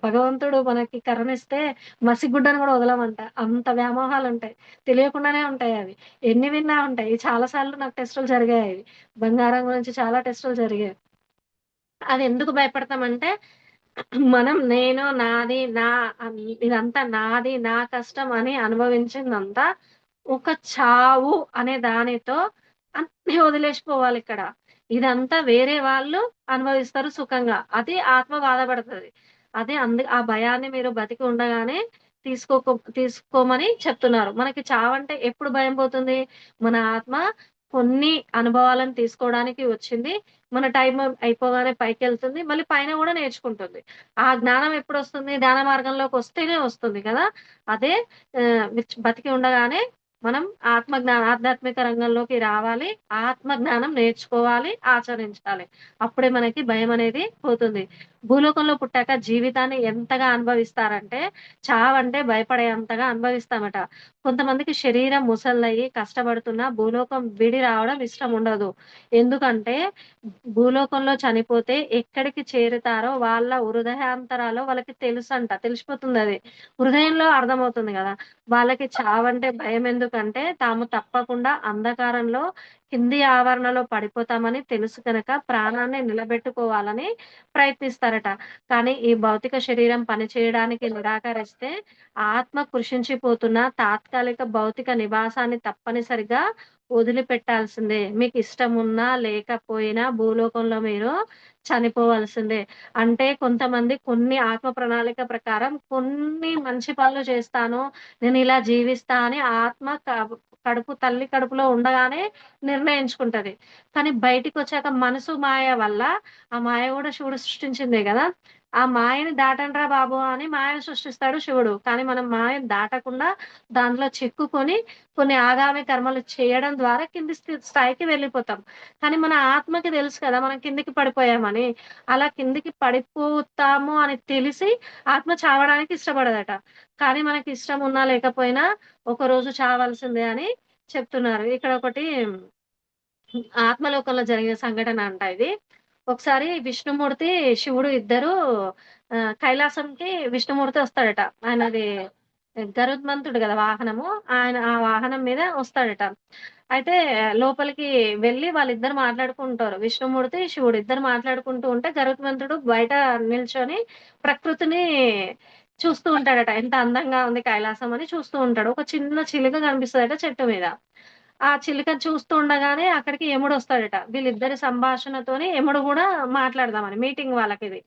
భగవంతుడు మనకి కరుణిస్తే మసిగుడ్డను కూడా వదలమంట. అంత వ్యామోహాలుంటాయి. తెలియకుండానే ఉంటాయవి. ఎన్ని విన్నా ఉంటాయి. చాలా సార్లు నాకు టెస్టులు జరిగాయవి. బంగారం గురించి చాలా టెస్టులు జరిగాయి. అది ఎందుకు భయపడతామంటే నేను, నాది, ఇదంతా నాది, నా కష్టం అని అనుభవించిందంతా ఒక చావు అనే దానితో అన్నీ వదిలేసిపోవాలిక్కడ. ఇదంతా వేరే వాళ్ళు అనుభవిస్తారు సుఖంగా. అది ఆత్మ బాధపడతది. అదే ఆ భయాన్ని మీరు బతికి ఉండగానే తీసుకోమని చెప్తున్నారు. మనకి చావంటే ఎప్పుడు భయం పోతుంది? మన ఆత్మ కొన్ని అనుభవాలను తీసుకోవడానికి వచ్చింది. మన టైం అయిపోగానే పైకెళ్తుంది. మళ్ళీ పైన గూడా నేర్చుకుంటుంది. ఆ జ్ఞానం ఎప్పుడొస్తుంది? ధ్యాన మార్గంలోకొస్తేనే వస్తుంది కదా! అదే బతికి ఉండగానే మనం ఆధ్యాత్మిక రంగంలోకి రావాలి. ఆత్మ జ్ఞానం నేర్చుకోవాలి, ఆచరించాలి. అప్పుడే మనకి భయమనేది పోతుంది. భూలోకంలో పుట్టాక జీవితాన్ని ఎంతగా అనుభవిస్తారంటే, చావంటే భయపడేంతగా అనుభవిస్తామట. కొంతమందికి శరీరం ముసలిదయ్యి కష్టపడుతున్నా భూలోకం విడి రావడం ఇష్టముండదు. ఎందుకంటే భూలోకంలో చనిపోతే ఎక్కడికి చేరుతారో వాళ్ళ హృదయాంతరాలో వాళ్ళకి తెలుసంట. తెలిసిపోతుందది. హృదయంలో అర్థమవుతుంది గదా! వాళ్ళకి చావంటే భయమెందుకంటే, తాము తప్పకుండా అంధకారంలో కింది ఆవరణలో పడిపోతామని తెలుసు గనక ప్రాణాన్ని నిలబెట్టుకోవాలని ప్రయత్నిస్తారట. కానీ ఈ భౌతిక శరీరం పనిచేయడానికి నిరాకరిస్తే ఆత్మ కృషించిపోతున్న తాత్కాలిక భౌతిక నివాసాన్ని తప్పనిసరిగా వదిలిపెట్టాల్సిందే. మీకిష్టమున్నా, లేకపోయినా భూలోకంలో మీరు చనిపోవాల్సిందే. అంటే కొంతమంది కొన్ని ఆత్మ ప్రణాళిక ప్రకారం కొన్ని మంచి పనులు చేస్తాను, నేనిలా జీవిస్తా అని ఆత్మ తల్లి కడుపులో ఉండగానే నిర్ణయించుకుంటది. కానీ బయటికొచ్చాక మనసు మాయ వల్ల ఆ మాయ గూడా శివుడు సృష్టించిందే గదా! ఆ మాయని దాటండ్రా బాబు అని మాయను సృష్టిస్తాడు శివుడు. కానీ మనం మాయను దాటకుండా దాంట్లో చిక్కుకొని కొన్ని ఆగామి కర్మలు చేయడం ద్వారా కింది స్థాయికి వెళ్ళిపోతాం. కానీ మన ఆత్మకి తెలుసు కదా! మనం కిందకి పడిపోయామని. అలా కిందకి పడిపోతాము అని తెలిసి ఆత్మ చావడానికి ఇష్టపడదట. కానీ మనకి ఇష్టం ఉన్నా లేకపోయినా ఒకరోజు చావాల్సిందే అని చెప్తున్నారు. ఇక్కడ ఒకటి ఆత్మలోకంలో జరిగిన సంఘటన అంట ఇది. ఒకసారి విష్ణుమూర్తి, శివుడు ఇద్దరు కైలాసంకి విష్ణుమూర్తి వస్తాడట. ఆయనది గరుత్మంతుడు గదా! వాహనము. ఆయన ఆ వాహనం మీద వస్తాడట. అయితే లోపలికి వెళ్లి వాళ్ళిద్దరు మాట్లాడుకుంటారు. విష్ణుమూర్తి, శివుడు ఇద్దరు మాట్లాడుకుంటూ ఉంటే గరుత్మంతుడు బయట నిల్చొని ప్రకృతిని చూస్తూ ఉంటాడట. ఎంత అందంగా ఉంది కైలాసం అని చూస్తూ ఉంటాడు. ఒక చిన్న చిలుక కనిపిస్తదట చెట్టు మీద. ఆ చిలుకని చూస్తూ ఉండగానే అక్కడికి యముడొస్తాడట. వీళ్ళిద్దరి సంభాషణతోని యముడు గూడా మాట్లాడదామని మీటింగ్ వాళ్ళకిది.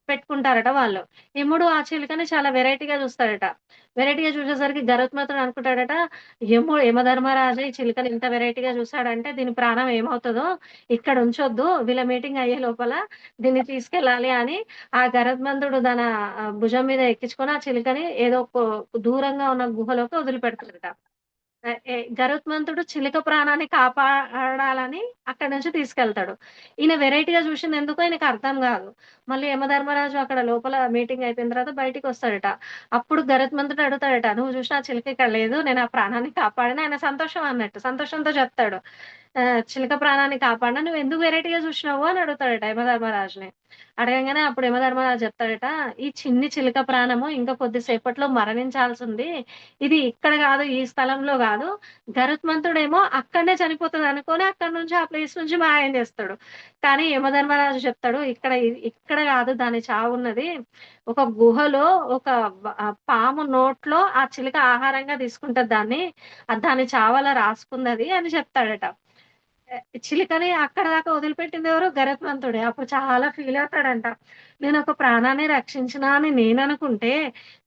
పెట్టుకుంటారట వాళ్ళు. యముడు ఆ చిలుకని చాలా వెరైటీగా చూస్తాడట. వెరైటీగా చూసేసరికి గరుత్మంతుడు అనుకుంటాడట, యమధర్మరాజు ఈ చిలుకని ఇంత వెరైటీగా చూసాడంటే దీని ప్రాణం ఏమవుతదో ఇక్కడ ఉంచొద్దు. వీళ్ళ మీటింగ్ అయ్యే లోపల దీన్ని తీసుకెళ్ళాలి అని ఆ గరుత్మంతుడు భుజం మీద ఎక్కించుకొని ఆ చిలుకని ఏదో దూరంగా ఉన్న గుహలోకి వదిలిపెడతాడట. గరుత్మంతుడు చిలుక ప్రాణాన్ని కాపాడాలని అక్కడి నుంచి తీసుకెళ్తాడు. ఈయన వెరైటీగా చూసిందెందుకో ఈయనకి అర్థం గాదు. మళ్ళీ యమధర్మరాజు అక్కడ లోపల మీటింగ్ అయిపోయిన తర్వాత బయటికొస్తాడట. అప్పుడు గరుత్మంతుడు అడుగుతాడట, "నువ్వు చూసిన ఆ చిలుక ఇక్కడ లేదు. నేను ఆ ప్రాణాన్ని కాపాడిన" ఆయన సంతోషం అన్నట్టు. సంతోషంతో చెప్తాడు. చిలక ప్రాణాన్ని కాపాడినా నువ్వెందుకు వెరైటీగా చూసినావు అని అడుగుతాడట యమధర్మరాజుని. అడగంగానే అప్పుడు యమధర్మరాజు చెప్తాడట, "ఈ చిన్ని చిలుక ప్రాణము ఇంకా కొద్దిసేపట్లో మరణించాల్సింది. ఇది ఇక్కడ గాదు, ఈ స్థలంలో గాదు. గరుత్మంతుడేమో అక్కడనే చనిపోతదనుకోని అక్కడి నుంచి ఆ ప్లేస్ నుంచి మాయం చేస్తాడు. కానీ యమధర్మరాజు చెప్తాడు, ఇక్కడ గాదు దాని చావున్నది. ఒక గుహలో ఒక పాము నోట్లో ఆ చిలుక ఆహారంగా తీసుకుంటది దాన్ని. దాని చావలా రాసుకున్నది" అని చెప్తాడట. చిలుకని అక్కడి దాకా వదిలిపెట్టింది ఎవరు? గరుత్మంతుడే. అప్పుడు చాలా ఫీల్ అవుతాడంట. నేనొక ప్రాణాన్ని రక్షించినా అని నేననుకుంటే,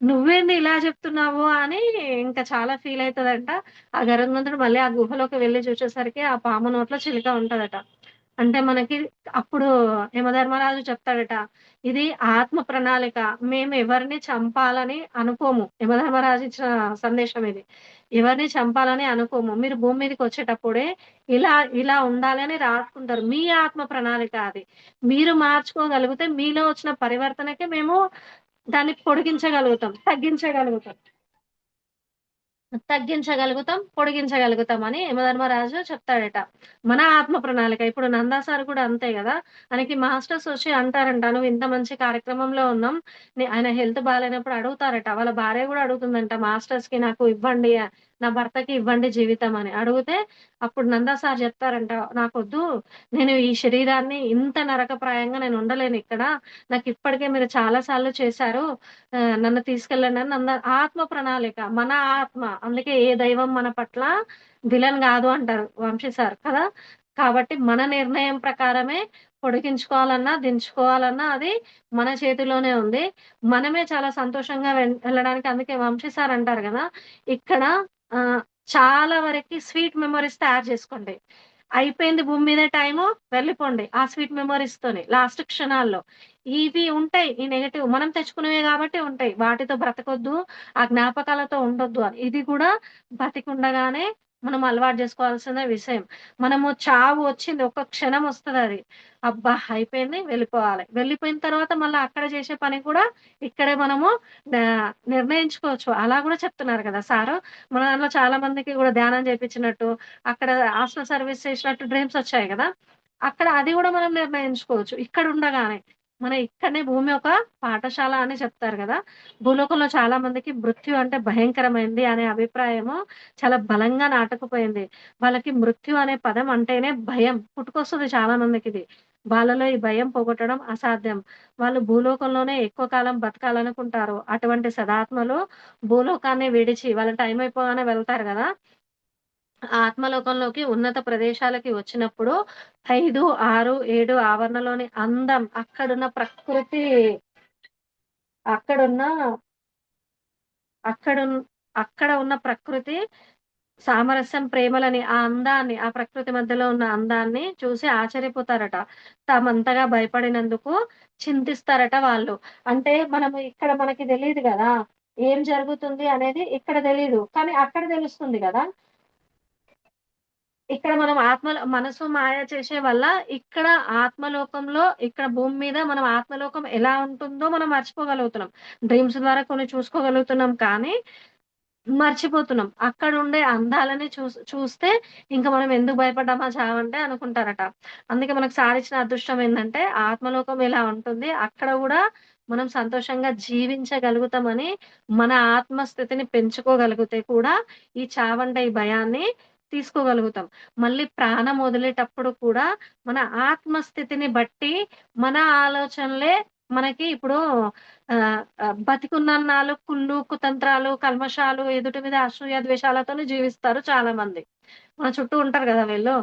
నువ్వేంది ఇలా చెప్తున్నావు అని ఇంకా చాలా ఫీల్ అయితదంట. ఆ గరుత్మంతుడు మళ్ళీ ఆ గుహలోకి వెళ్లి చూసేసరికి ఆ పాము నోట్లో చిలుక ఉంటదట. అంటే మనకి అప్పుడు యమధర్మరాజు చెప్తాడట, "ఇది ఆత్మ ప్రణాళిక. మేము ఎవరిని చంపాలని అనుకోము." యమధర్మరాజు ఇచ్చిన సందేశం ఇది. ఎవరిని చంపాలని అనుకోము. మీరు భూమి మీదకొచ్చేటప్పుడే ఇలా, ఇలా ఉండాలి అని రాసుకుంటారు. మీ ఆత్మ ప్రణాళిక అది. మీరు మార్చుకోగలిగితే మీలో వచ్చిన పరివర్తనకి మేము దాన్ని పొడిగించగలుగుతాం, తగ్గించగలుగుతాం. పొడిగించగలుగుతాం అని యమధర్మరాజు చెప్తాడట. మన ఆత్మ ప్రణాళిక. ఇప్పుడు 'నందా' సార్ కూడా అంతే గదా! ఆయనకి మాస్టర్స్ వచ్చి అంటారంట, "నువ్వు ఇంత మంచి కార్యక్రమంలో ఉన్నాం." ఆయన హెల్త్ బాలేనప్పుడు అడుగుతారట. వాళ్ళ భార్య గూడా అడుగుతుందంట, "మాస్టర్స్‌కి నాకు ఇవ్వండి. నా భర్తకి ఇవ్వండి జీవితం" అని. అడిగితే అప్పుడు 'నందా' సార్ చెప్తారంట, "నాకొద్దు. నేను ఈ శరీరాన్ని ఇంత నరకప్రాయంగా నేను ఉండలేనిక్కడ. నాకిప్పటికే మీరు చాలా సార్లు చేశారు. నన్ను తీసుకెళ్ళండి" అని ఆత్మ ప్రణాళిక. మన ఆత్మ. అందుకే ఏ దైవం మన పట్ల విలన్ గాదు అంటారు వంశీ సార్ కదా! కాబట్టి మన నిర్ణయం ప్రకారమే పొడిగించుకోవాలన్నా, దించుకోవాలన్నా అది మన చేతిలోనే ఉంది. మనమే చాలా సంతోషంగా వెళ్ళడానికి అందుకే వంశీ సార్ అంటారు గదా! ఇక్కడ ఆహ్, చాలా వరకి స్వీట్ మెమోరీస్ తయారు చేసుకోండి. అయిపోయింది భూమి మీద టైము వెళ్ళిపోండి. ఆ స్వీట్ మెమోరీస్‌తోని లాస్ట్ క్షణాల్లో. ఇవి ఉంటాయి. ఈ నెగెటివ్ మనం తెచ్చుకున్నవే గాబట్టి ఉంటాయి. వాటితో బ్రతకొద్దు, ఆ జ్ఞాపకాలతో ఉండొద్దు అని. ఇది కూడా బతికుండగానే మనం అలవాటు జేసుకోవాల్సిన విషయం. మనము చావు వచ్చింది. ఒక్క క్షణం వస్తదది. అబ్బా! అయిపోయింది వెళ్ళిపోవాలి. వెళ్ళిపోయిన తర్వాత మళ్ళా అక్కడ చేసే పని కూడా ఇక్కడే మనము నిర్ణయించుకోవచ్చు. అలా గూడా చెప్తున్నారు కదా సారు. మన దాంట్లో చాలా మందికి గూడా ధ్యానం చేపిచ్చినట్టు, అక్కడ హాస్టల్ సర్వీస్ చేసినట్టు డ్రీమ్స్ వచ్చాయి గదా! అక్కడ అది గూడా మనం నిర్ణయించుకోవచ్చు. ఇక్కడుండగానే. మన ఇక్కడనే భూమి ఒక పాఠశాల అని చెప్తారు గదా! భూలోకంలో చాలా మందికి మృత్యు అంటే భయంకరమైంది అనే అభిప్రాయము చాలా బలంగా నాటుకుపోయింది. వాళ్ళకి మృత్యు అనే పదం అంటేనే భయం. పుట్టుకొస్తది చాలా మందికిది. వాళ్ళలో ఈ భయం పోగొట్టడం అసాధ్యం. వాళ్ళు భూలోకంలోనే ఎక్కువ కాలం బతకాలనుకుంటారు. అటువంటి సదాత్మలు భూలోకాన్ని విడిచి వాళ్ళ టైం అయిపోగానే వెళ్తారు గదా! ఆత్మలోకంలోకి ఉన్నత ప్రదేశాలకి వచ్చినప్పుడు 5, 6, 7 ఆవరణలోని అందం, అక్కడున్న ప్రకృతి, అక్కడున్న అక్కడున్ అక్కడ ఉన్న ప్రకృతి సామరస్యం, ప్రేమలని, ఆ అందాన్ని, ఆ ప్రకృతి మధ్యలో ఉన్న అందాన్ని చూసి ఆశ్చర్యపోతారట. తామంతగా భయపడినందుకు చింతిస్తారట వాళ్ళు. అంటే మనము ఇక్కడ మనకి తెలీదు గదా! ఏం జరుగుతుంది అనేది ఇక్కడ తెలీదు. కానీ అక్కడ తెలుస్తుంది గదా! ఇక్కడ మనం మనసు మాయ చేసే వల్ల ఇక్కడ ఆత్మలోకంలో ఇక్కడ భూమి మీద మనం ఆత్మలోకం ఎలా ఉంటుందో మనం మర్చిపోగలుగుతున్నాం. డ్రీమ్స్ ద్వారా కొన్ని చూసుకోగలుగుతున్నాం కానీ మర్చిపోతున్నాం. అక్కడుండే అందాలని చూస్తే ఇంక మనం ఎందుకు భయపడ్డామా చావంటే అనుకుంటారట. అందుకే మనకు సారిచ్చిన అదృష్టం ఏందంటే ఆత్మలోకం ఇలా ఉంటుంది. అక్కడ గూడా మనం సంతోషంగా జీవించగలుగుతామని మన ఆత్మస్థితిని పెంచుకోగలిగితే కూడా ఈ చావంటే ఈ భయాన్ని తీసుకోగలుగుతాం. మళ్ళీ ప్రాణం వదిలేటప్పుడు కూడా మన ఆత్మస్థితిని బట్టి మన ఆలోచనలే మనకి ఇప్పుడు బతికున్నన్నాళ్ళు కుళ్ళు, కుతంత్రాలు, కల్మషాలు, ఎదుటి మీద అసూయ, ద్వేషాలతోని జీవిస్తారు చాలామంది. మన చుట్టూ ఉంటారు గదా వీళ్ళు.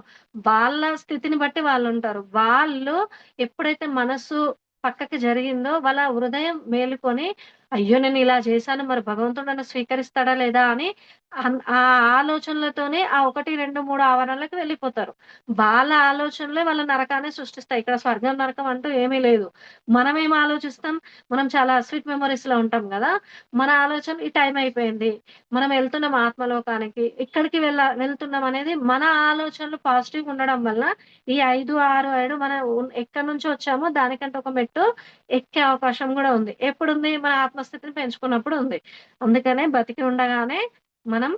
వాళ్ళ స్థితిని బట్టి వాళ్ళుంటారు. వాళ్ళు ఎప్పుడైతే మనసు పక్కకి జరిగిందో వాళ్ళ హృదయం మేలుకొని, అయ్యో! నేనిలా చేశాను మరి భగవంతుడు నన్ను స్వీకరిస్తాడా లేదా అని ఆ ఆలోచనలతోనే ఆ 1, 2, 3 ఆవరణలకి వెళ్ళిపోతారు. వాళ్ళ ఆలోచనలే వాళ్ళ నరకాన్ని సృష్టిస్తాయి. ఇక్కడ స్వర్గం, నరకం అంటూ ఏమీ లేదు. మనమేం ఆలోచిస్తాం? మనం చాలా స్వీట్ మెమోరీస్‌లో ఉంటాం గదా! మన ఆలోచన ఈ టైం అయిపోయింది. మనం వెళ్తున్నాం ఆత్మలోకానికి. ఇక్కడికి వెళ్తున్నాం అనేది మన ఆలోచనలు పాజిటివ్‌గా ఉండడం వల్ల ఈ 5, 6, 7 మనం ఎక్కడి నుంచి వచ్చామో దానికంటే ఒక మెట్టు ఎక్కే అవకాశం గూడా ఉంది. ఎప్పుడుంది? మన ఆత్మస్థితిని పెంచుకున్నప్పుడు ఉంది. అందుకనే బతికి ఉండగానే మనం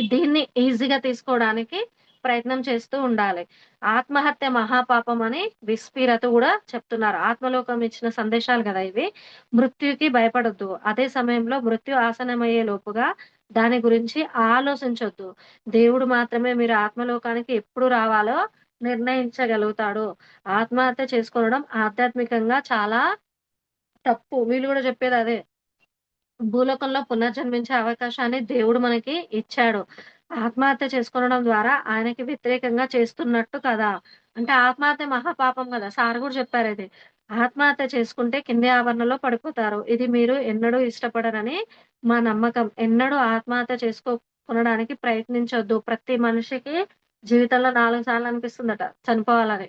దీన్ని ఈజీగా తీసుకోవడానికి ప్రయత్నం చేస్తూ ఉండాలి. ఆత్మహత్య మహాపాపం అని విస్పీరత గూడా చెప్తున్నారు. ఆత్మలోకం ఇచ్చిన సందేశాలు గదా ఇవి. మృత్యుకి భయపడొద్దు. అదే సమయంలో మృత్యు ఆసన్నమయ్యే లోపుగా దాని గురించి ఆలోచించొద్దు. దేవుడు మాత్రమే మీరు ఆత్మలోకానికి ఎప్పుడు రావాలో నిర్ణయించగలుగుతాడు. ఆత్మహత్య చేసుకోవడం ఆధ్యాత్మికంగా చాలా తప్పు. వీళ్ళు గూడా చెప్పేదదే. భూలోకంలో పునర్జన్మించే అవకాశాన్ని దేవుడు మనకి ఇచ్చాడు. ఆత్మహత్య చేసుకోనడం ద్వారా ఆయనకి వ్యతిరేకంగా చేస్తున్నట్టు కదా! అంటే ఆత్మహత్య మహాపాపం గదా! సార్ గూడా చెప్పారిది. ఆత్మహత్య చేసుకుంటే కింది ఆవరణలో పడిపోతారు. ఇది మీరు ఎన్నడూ ఇష్టపడరని మా నమ్మకం. ఎన్నడూ ఆత్మహత్య చేసుకోకొనడానికి ప్రయత్నించొద్దు. ప్రతి మనిషికి జీవితంలో 4 సార్లు అనిపిస్తుందట చనిపోవాలని.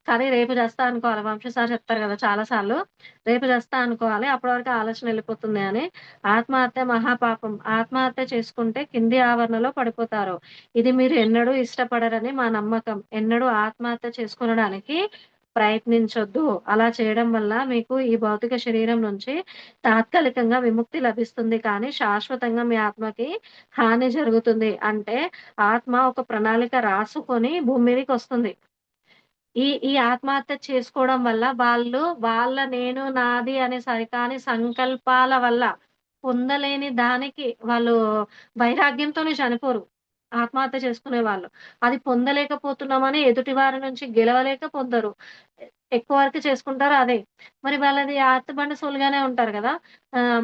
కానీ రేపు జస్తా అనుకోవాలి. వంశీ సార్ చెప్తారు గదా! చాలా సార్లు. రేపు చస్తా అనుకోవాలి. అప్పటి వరకు ఆలోచన ఎళ్ళిపోతుంది అని. ఆత్మహత్య మహాపాపం. ఆత్మహత్య చేసుకుంటే కింది ఆవరణలో పడిపోతారు. ఇది మీరు ఎన్నడూ ఇష్టపడరని మా నమ్మకం. ఎన్నడూ ఆత్మహత్య చేసుకొనడానికి ప్రయత్నించొద్దు. అలా చేయడం వల్ల మీకు ఈ భౌతిక శరీరం నుంచి తాత్కాలికంగా విముక్తి లభిస్తుంది. కానీ శాశ్వతంగా మీ ఆత్మకి హాని జరుగుతుంది. అంటే ఆత్మ ఒక ప్రణాళిక రాసుకొని భూమి మీదకొస్తుంది. ఈ ఆత్మహత్య చేసుకోవడం వల్ల వాళ్ళు వాళ్ళ నేను, నాది అనే సరికాని సంకల్పాల వల్ల పొందలేని దానికి వాళ్ళు వైరాగ్యంతోనే చనిపోరు. ఆత్మహత్య చేసుకునే వాళ్ళు. అది పొందలేకపోతున్నామని ఎదుటి వారి నుంచి గెలవలేక పొందరు. ఎక్కువ వరకు చేసుకుంటారు అదే. మరి వాళ్ళది ఆత్మబండ సోలిగానే ఉంటారు గదా!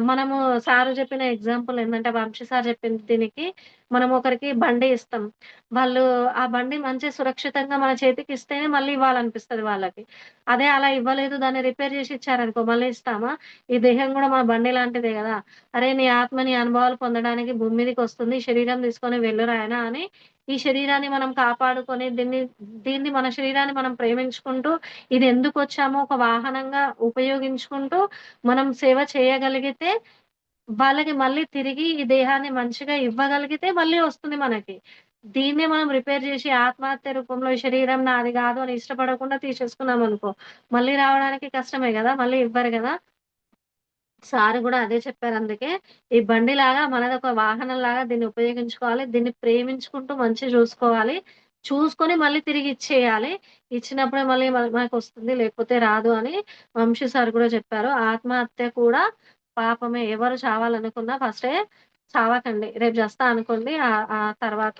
మనము సారు చెప్పిన ఎగ్జాంపుల్ ఏందంటే వంశీ సార్ చెప్పిన దీనికి మనం ఒకరికి బండి ఇస్తాం. వాళ్ళు ఆ బండి మంచి సురక్షితంగా మన చేతికిస్తేనే మళ్ళీ ఇవ్వాలనిపిస్తది వాళ్ళకి. అదే అలా ఇవ్వలేదు దాన్ని రిపేర్ చేసి ఇచ్చారనుకో మళ్ళీ ఇస్తామా? ఈ దేహం గూడా మన బండి లాంటిదే గదా! అరే! నీ ఆత్మ నీ అనుభవాలు పొందడానికి భూమి మీదకొస్తుంది. శరీరం తీసుకొని వెళ్ళు నాయనా అని ఈ శరీరాన్ని మనం కాపాడుకొని దీన్ని మన శరీరాన్ని మనం ప్రేమించుకుంటూ ఇది ఎందుకొచ్చామో ఒక వాహనంగా ఉపయోగించుకుంటూ మనం సేవ చేయగలిగితే వాళ్ళకి మళ్ళీ తిరిగి ఈ దేహాన్ని మంచిగా ఇవ్వగలిగితే మళ్ళీ వస్తుంది మనకి. దీన్నే మనం రిపేర్ జేసి ఆత్మహత్య రూపంలో ఈ శరీరం నాది గాదు అని ఇష్టపడకుండా తీసేసుకున్నామనుకో, మళ్ళీ రావడానికి కష్టమే గదా! మళ్ళీ ఇవ్వరు గదా! సారు గూడా అదే చెప్పారందుకే. ఈ బండిలాగా మనదొక వాహనంలాగా దీన్ని ఉపయోగించుకోవాలి. దీన్ని ప్రేమించుకుంటూ మంచిగా జూసుకోవాలి. చూసుకొని మళ్ళీ తిరిగి ఇచ్చేయాలి. ఇచ్చినప్పుడే మళ్ళీ మనకొస్తుంది. లేకపోతే రాదు అని వంశీ సార్ గూడా చెప్పారు. ఆత్మహత్య కూడా పాపమే. ఎవరు చావాలనుకున్నా ఫస్టే చావకండి. రేపు జస్తా అనుకోండి. ఆ తర్వాత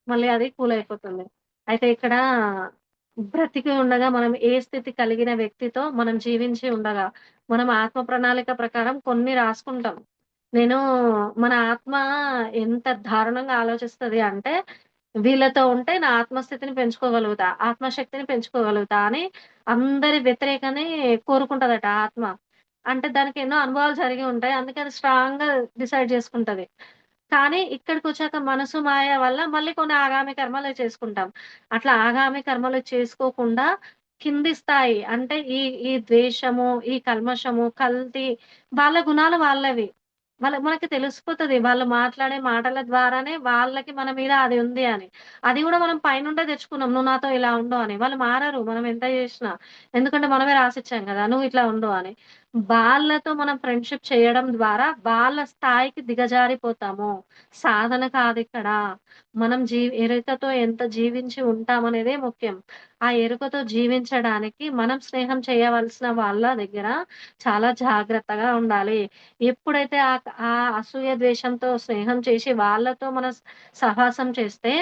మళ్ళీ అది కూలయిపోతుంది. అయితే ఇక్కడ బ్రతికి ఉండగా మనం ఏ స్థితి కలిగిన వ్యక్తితో మనం జీవించి ఉండగా, మనం ఆత్మ ప్రణాళిక ప్రకారం కొన్ని రాసుకుంటాం. నేను మన ఆత్మ ఎంత దారుణంగా ఆలోచిస్తది అంటే, వీళ్ళతో ఉంటే నా ఆత్మస్థితిని పెంచుకోగలుగుతా, ఆత్మశక్తిని పెంచుకోగలుగుతా అని అందరి వ్యతిరేకనే కోరుకుంటదట ఆత్మ. అంటే దానికి ఎన్నో అనుభవాలు జరిగి ఉంటాయి. అందుకే అది స్ట్రాంగ్‌గా డిసైడ్ చేసుకుంటది. కానీ ఇక్కడికొచ్చాక మనసు మాయ వల్ల మళ్ళీ కొన్ని ఆగామి కర్మలు చేసుకుంటాం. అట్లా ఆగామి కర్మలు చేసుకోకుండా కింది స్థాయి అంటే ఈ ద్వేషము, ఈ కల్మషము, కల్తీ వాళ్ళ గుణాలు వాళ్ళవి. మనకి తెలిసిపోతది. వాళ్ళు మాట్లాడే మాటల ద్వారానే వాళ్ళకి మన మీద అది ఉంది అని. అది గూడా మనం పైనుండే తెచ్చుకున్నాం. నువ్వు నాతో ఇలా ఉండు అని. వాళ్ళు మారరు మనం ఎంత జేసినా. ఎందుకంటే మనమే రాసిచ్చాం గదా! నువ్వు ఇట్లా ఉండు అని. వాళ్ళతో మనం ఫ్రెండ్‌షిప్ చేయడం ద్వారా వాళ్ళ స్థాయికి దిగజారిపోతాము. సాధన కాదిక్కడ. మనం ఎరుకతో ఎంత జీవించి ఉంటామనేదే ముఖ్యం. ఆ ఎరుకతో జీవించడానికి మనం స్నేహం చేయవలసిన వాళ్ళ దగ్గర చాలా జాగ్రత్తగా ఉండాలి. ఎప్పుడైతే ఆ అసూయ, ద్వేషంతో స్నేహం చేసి వాళ్ళతో మన సహవాసం చేస్తే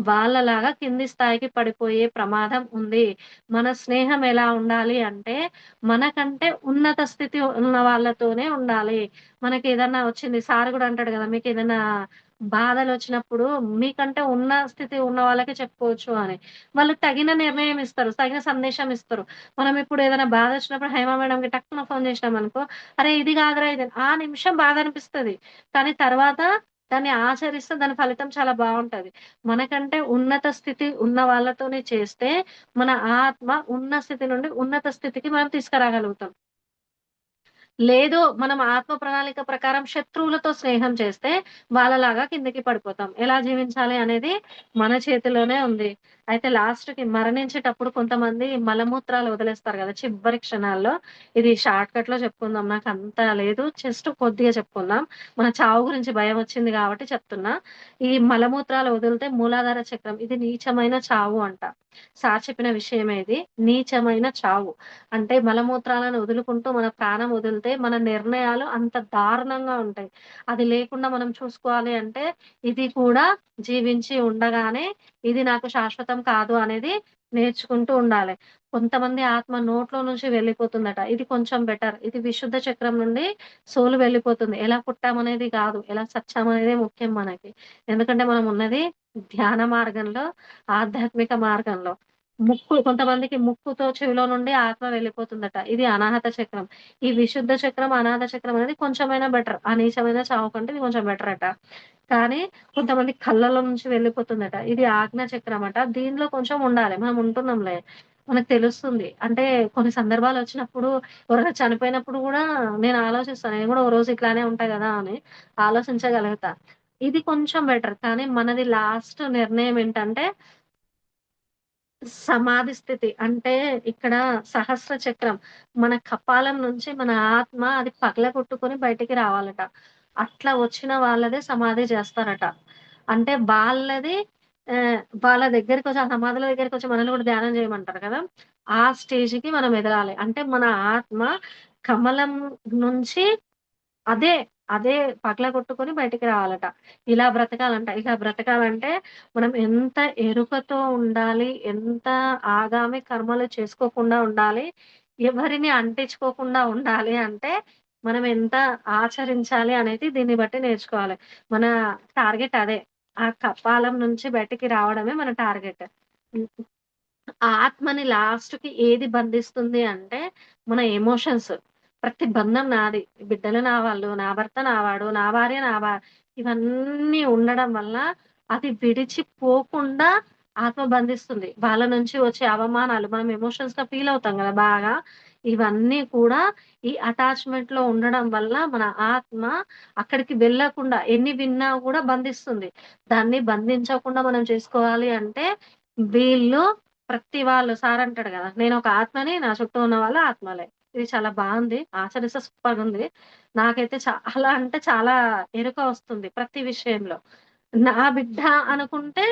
వాళ్ళలాగా కింది స్థాయికి పడిపోయే ప్రమాదం ఉంది. మన స్నేహం ఎలా ఉండాలి అంటే మనకంటే ఉన్నత స్థితి ఉన్న వాళ్ళతోనే ఉండాలి. మనకేదన్నా వచ్చింది సార్ గూడా అంటాడు గదా! మీకేదన్నా బాధలొచ్చినప్పుడు మీకంటే ఉన్న స్థితి ఉన్న వాళ్ళకే చెప్పుకోవచ్చు అని. వాళ్ళు తగిన నిర్ణయం ఇస్తారు. తగిన సందేశం ఇస్తారు. మనం ఇప్పుడు ఏదైనా బాధొచ్చినప్పుడు హేమ మేడంకి టక్కున ఫోన్ చేసినామనుకో, "అరే! ఇది గాదురా ఇది" ఆ నిమిషం బాధనిపిస్తది. కానీ తర్వాత దాన్ని ఆచరిస్తే దాని ఫలితం చాలా బావుంటది. మనకంటే ఉన్నత స్థితి ఉన్న వాళ్ళతోనే చేస్తే మన ఆత్మ ఉన్న స్థితి నుండి ఉన్నత స్థితికి మనం తీసుకురాగలుగుతాం. లేదు మనం ఆత్మ ప్రణాళిక ప్రకారం శత్రువులతో స్నేహం చేస్తే వాళ్ళలాగా కిందకి పడిపోతాం. ఎలా జీవించాలి అనేది మన చేతిలోనే ఉంది. అయితే లాస్ట్‌కి మరణించేటప్పుడు కొంతమంది మలమూత్రాలు వదిలేస్తారు గదా! చివరి క్షణాల్లో. ఇది షార్ట్‌కట్‌లో చెప్పుకుందాం. నాకంత లేదు. జస్ట్ కొద్దిగా చెప్పుకుందాం. మన చావు గురించి భయమొచ్చింది గాబట్టి చెప్తున్నా. ఈ మలమూత్రాలు వదిలితే మూలాధార చక్రం ఇది నీచమైన చావు అంట. సార్ చెప్పిన విషయమే ఇది. నీచమైన చావు. అంటే మలమూత్రాలను వదులుకుంటూ మన ప్రాణం వదిలితే మన నిర్ణయాలు అంత దారుణంగా ఉంటాయి. అది లేకుండా మనం చూసుకోవాలి అంటే ఇది కూడా జీవించి ఉండగానే ఇది నాకు శాశ్వతం కాదు అనేది నేర్చుకుంటూ ఉండాలి. కొంతమంది ఆత్మ నోట్లో నుంచి వెళ్ళిపోతుందట. ఇది కొంచెం బెటర్. ఇది విశుద్ధ చక్రం నుండి సోల్ వెళ్ళిపోతుంది. ఎలా పుట్టామనేది కాదు. ఎలా సచ్చామనేదే ముఖ్యం మనకి. ఎందుకంటే మనం ఉన్నది ధ్యాన మార్గంలో, ఆధ్యాత్మిక మార్గంలో. కొంతమందికి ముక్కుతో చెవిలో నుండి ఆత్మ వెళ్ళిపోతుందట. ఇది అనాహత చక్రం. ఈ విశుద్ధ చక్రం, అనాహత చక్రం అనేది కొంచెమైనా బెటర్. ఆ నీచమైన చావు కంటే ఇది కొంచెం బెటర్ అట. కానీ కొంతమంది కళ్ళలో నుంచి వెళ్ళిపోతుందట. ఇది ఆజ్ఞా చక్రమట. దీనిలో కొంచెం ఉండాలి. మనం ఉంటున్నాంలే. మనకు తెలుస్తుంది. అంటే కొన్ని సందర్భాలొచ్చినప్పుడు ఎవరైనా చనిపోయినప్పుడు గూడా నేను ఆలోచిస్తాను. నేను గూడా ఓ రోజు ఇట్లానే ఉంటా గదా! అని ఆలోచించగలుగుతా. ఇది కొంచెం బెటర్. కానీ మనది లాస్ట్ నిర్ణయం ఏంటంటే సమాధి స్థితి. అంటే ఇక్కడ సహస్ర చక్రం. మన కపాలం నుంచి మన ఆత్మ అది పగలగొట్టుకొని బయటికి రావాలట. అట్లా వచ్చిన వాళ్ళదే సమాధి జేస్తారట. అంటే వాళ్ళది వాళ్ళ దగ్గరికొచ్చి ఆ సమాధుల దగ్గరికొచ్చి మనల్ని గూడా ధ్యానం జేయమంటారు కదా! ఆ స్టేజ్‌కి మనం ఎదగాలి. అంటే మన ఆత్మ కమలం నుంచి అదే, అదే పగలగొట్టుకొని బయటికి రావాలట. ఇలా బ్రతకాలంట. ఇలా బ్రతకాలంటే మనం ఎంత ఎరుకతో ఉండాలి, ఎంత ఆగామి కర్మలు చేసుకోకుండా ఉండాలి, ఎవరిని అంటించుకోకుండా ఉండాలి అంటే, మనం ఎంత ఆచరించాలి అనేది దీన్ని బట్టి నేర్చుకోవాలి. మన టార్గెట్ అదే. ఆ కపాలం నుంచి బయటికి రావడమే మన టార్గెట్. హ్మ్. ఆ ఆత్మని లాస్ట్‌కి ఏది బంధిస్తుంది అంటే, మన ఎమోషన్స్. ప్రతి బంధం నాది. బిడ్డలు నా వాళ్ళు, నా భర్త నా వాడు, నా భార్య నా ఇవన్నీ ఉండడం వల్ల అది విడిచిపోకుండా ఆత్మ బంధిస్తుంది. వాళ్ళ నుంచి వచ్చే అవమానాలు మనం ఎమోషన్స్‌గా ఫీల్ అవుతాం గదా! బాగా. ఇవన్నీ కూడా ఈ అటాచ్‌మెంట్‌లో ఉండడం వల్ల మన ఆత్మ అక్కడికి వెళ్ళకుండా ఎన్ని విన్నా గూడా బంధిస్తుంది. దాన్ని బంధించకుండా మనం చేసుకోవాలి అంటే వీళ్ళు ప్రతి వాళ్ళు సార్ అంటాడు గదా! నేనొక ఆత్మని, నా చుట్టూ ఉన్న వాళ్ళు ఆత్మలే. ఇది చాలా బావుంది. ఆచరిస్తే సూపర్‌గుంది. నాకైతే చాలా అంటే చాలా ఎరుక వస్తుంది ప్రతి విషయంలో. నా బిడ్డ అనుకుంటే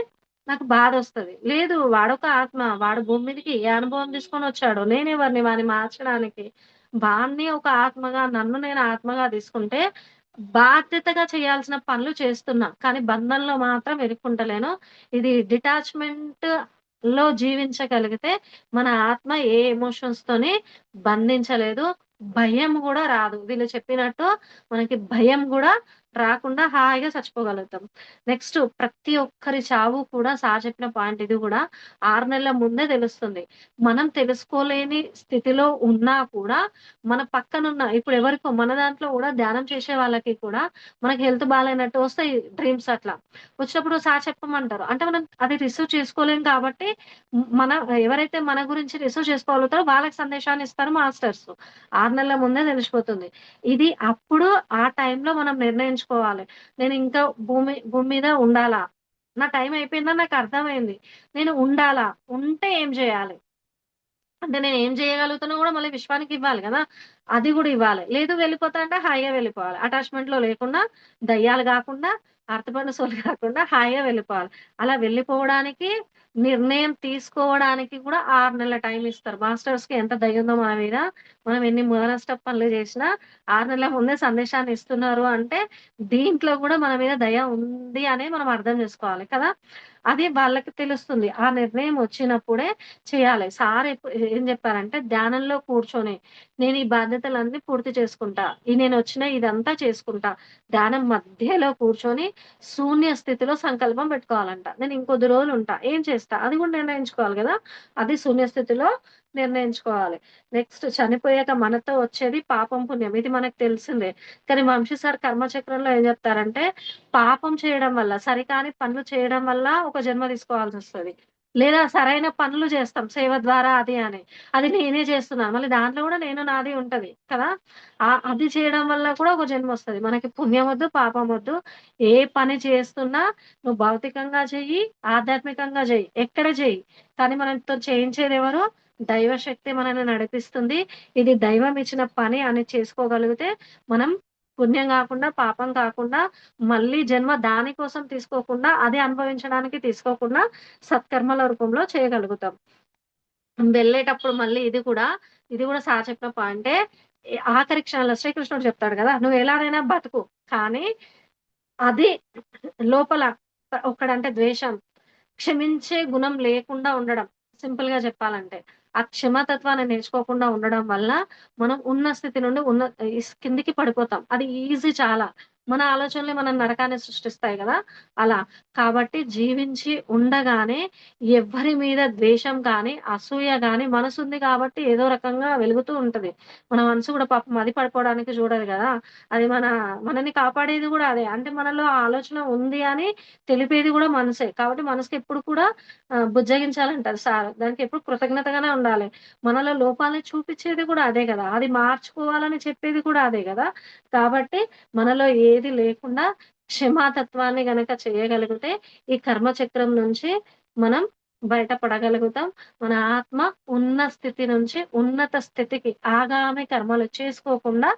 నాకు బాధొస్తది. లేదు వాడొక ఆత్మ. వాడు భూమి మీదకి ఏ అనుభవం తీసుకొనొచ్చాడో, నేనెవరిని వాడిని మార్చడానికి. వాడిని ఒక ఆత్మగా, నన్ను నేను ఆత్మగా తీసుకుంటే బాధ్యతగా చేయాల్సిన పనులు చేస్తున్నా. కానీ బంధంలో మాత్రం ఇరుక్కుంటలేను. ఇది డిటాచ్‌మెంట్‌లో జీవించగలిగితే మన ఆత్మ ఏ ఎమోషన్స్‌తోని బంధించలేదు. భయం గూడా రాదు. వీళ్ళు చెప్పినట్టు మనకి భయం గూడా రాకుండా హాయిగా చచ్చిపోగలుగుతాం. నెక్స్ట్ ప్రతి ఒక్కరి చావు కూడా సార్ చెప్పిన పాయింట్ ఇది గూడా 6 నెలల ముందే తెలుస్తుంది. మనం తెలుసుకోలేని స్థితిలో ఉన్నా కూడా మన పక్కనున్న ఇప్పుడు ఎవరికో మన దాంట్లో గూడా ధ్యానం చేసే వాళ్ళకి కూడా మనకి హెల్త్ బాలేనట్టు వస్తాయి డ్రీమ్స్ అట్లా. వచ్చినప్పుడు సార్ చెప్పమంటారు. అంటే మనం అది రిసీవ్ చేసుకోలేం కాబట్టి మన ఎవరైతే మన గురించి రిసీవ్ చేసుకోగలుగుతారో వాళ్ళకి సందేశాన్ని ఇస్తారు మాస్టర్స్. 6 నెలల ముందే తెలిసిపోతుంది. ఇది అప్పుడు ఆ టైంలో మనం నిర్ణయించుకోవాలి. నేనింకా భూమి మీద ఉండాలా? నా టైం అయిపోయిందని నాకర్థమైంది. నేను ఉండాలా? ఉంటే ఏం జేయాలి? అంటే నేనేం జేయగలుగుతానో గూడా మళ్ళీ విశ్వానికివ్వాలి గదా! అది గూడా ఇవ్వాలి. లేదు వెళ్ళిపోతా అంటే హాయిగా వెళ్ళిపోవాలి. అటాచ్‌మెంట్‌లో లేకుండా, దయ్యాలు గాకుండా, అరటిపండు సోలు గాకుండా హాయిగా వెళ్ళిపోవాలి. అలా వెళ్ళిపోవడానికి, నిర్ణయం తీసుకోవడానికి కూడా 6 నెలల టైం ఇస్తారు. మాస్టర్స్‌కి ఎంత దయ ఉందో మన మీద. మనం ఎన్ని ముదనష్టపు పనులు జేసినా 6 నెలల ముందే సందేశాన్ని ఇస్తున్నారు అంటే, దీంట్లో గూడా మన మీద దయ ఉంది అనే మనం అర్థం జేసుకోవాలి కదా! అది వాళ్ళకి తెలుస్తుంది. ఆ నిర్ణయం వచ్చినప్పుడే చేయాలి. సార్ ఏం జెప్పారంటే, ధ్యానంలో కూర్చొని నేను ఈ బాధ్యతలన్నీ పూర్తి చేసుకుంటా. నేనొచ్చిన ఇదంతా చేసుకుంటా. ధ్యానం మధ్యలో కూర్చొని శూన్య స్థితిలో సంకల్పం పెట్టుకోవాలంట. నేను ఇంకొద్ది రోజులుంటా. ఏం చేస్తా? అది గూడా నిర్ణయించుకోవాలి గదా! అది శూన్య స్థితిలో నిర్ణయించుకోవాలి. నెక్స్ట్ చనిపోయాక మనతో వచ్చేది పాపం, పుణ్యం. ఇది మనకు తెలిసిందే. కానీ వంశీ సార్ కర్మచక్రంలో ఏం జెప్తారంటే, పాపం చేయడం వల్ల, సరికాని పనులు చేయడం వల్ల ఒక జన్మ తీసుకోవాల్సొస్తది. లేదా సరైన పనులు చేస్తాం సేవ ద్వారా అది అని. అది నేనే చేస్తున్నాను. మళ్ళీ దాంట్లో గూడా నేను నాది ఉంటది కదా! అది చేయడం వల్ల కూడా ఒక జన్మొస్తది. మనకి పుణ్యమొద్దు, పాపమొద్దు. ఏ పని చేస్తున్నా నువ్వు భౌతికంగా చెయ్యి, ఆధ్యాత్మికంగా జెయ్యి. ఎక్కడ జెయ్యి. కానీ మనతో చేయించేదెవరు? దైవశక్తి మనల్ని నడిపిస్తుంది. ఇది దైవం ఇచ్చిన పని అని చేసుకోగలిగితే మనం పుణ్యం గాకుండా, పాపం కాకుండా, మళ్ళీ జన్మ దాని కోసం తీసుకోకుండా, అది అనుభవించడానికి తీసుకోకుండా సత్కర్మల రూపంలో చేయగలుగుతాం. వెళ్ళేటప్పుడు మళ్ళీ ఇది కూడా సార్ చెప్పిన పాయింటే. ఆఖరి క్షణంలో శ్రీకృష్ణుడు చెప్తాడు గదా! "నువ్వు ఎలాగైనా బతుకు. కానీ అది లోపల ఒక్కడంటే ద్వేషం, క్షమించే గుణం లేకుండా ఉండడం. సింపుల్‌గా చెప్పాలంటే. ఆ క్షమాతత్వాన్ని నేర్చుకోకుండా ఉండడం వల్ల మనం ఉన్న స్థితి నుండి కిందికి పడిపోతాం. అది ఈజీ చాలా. మన ఆలోచనలే మన నరకాన్ని సృష్టిస్తాయి గదా! అలా. కాబట్టి జీవించి ఉండగానే ఎవ్వరి మీద ద్వేషం గాని, అసూయ గాని మనసుంది కాబట్టి ఏదో రకంగా వెలుగుతూ ఉంటది. మన మనసు గూడా పాపం అది పడిపోవడానికి చూడదు గదా! అది మనని కాపాడేది గూడా అదే. అంటే మనలో ఆ ఆలోచన ఉంది అని తెలిపేది గూడా మనసే. కాబట్టి మనసుకెప్పుడు కూడా బుజ్జగించాలంటారు సార్. దానికెప్పుడు కృతజ్ఞతగానే ఉండాలి. మనలో లోపాలని చూపిచ్చేది కూడా అదే గదా! అది మార్చుకోవాలని చెప్పేది కూడా అదే గదా! కాబట్టి మనలో ఏది లేకుండా క్షమాతత్వాన్ని గనక చేయగలిగితే ఈ కర్మ చక్రం నుంచి మనం బయటపడగలుగుతాం. మన ఆత్మ ఉన్న స్థితి నుంచి ఉన్నత స్థితికి ఆగామి కర్మలు చేసుకోకుండా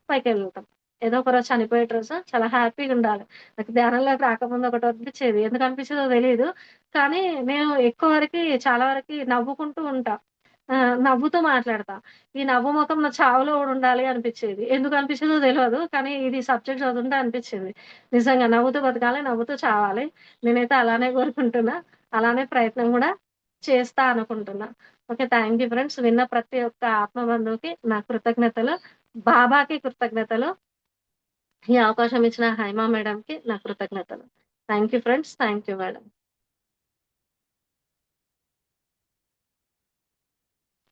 పైకెళ్తాం. ఏదో ఒకరోజు చనిపోయే రోజు చాలా హ్యాపీగుండాలి. నాకు ధ్యానంలోకి రాకముందు ఒకటనిపిచ్చేది. ఎందుకు అనిపిచ్చేదో తెలీదు. కానీ నేను ఎక్కువ వరకి చాలా వరకి నవ్వుకుంటూ ఉంటా. నవ్వుతూ మాట్లాడతా. ఈ నవ్వు మొఖం నా చావులో గూడా ఉండాలి అనిపిచ్చేది. ఎందుకు అనిపిచ్చేదో తెలవదు. కానీ ఇది సబ్జెక్ట్ చదువుతుంటే అనిపిచ్చింది. నిజంగా నవ్వుతూ బతకాలి, నవ్వుతూ చావాలి. నేనైతే అలానే కోరుకుంటున్నా. అలానే ప్రయత్నం గూడా చేస్తా అనుకుంటున్నా. ఓకే. Thank you friends. విన్న ప్రతి ఒక్క ఆత్మ బంధువుకి నా కృతజ్ఞతలు. బాబాకి కృతజ్ఞతలు. ఈ అవకాశం ఇచ్చిన హైమా మేడంకి నా కృతజ్ఞతలు. Thank you friends. Thank you madam.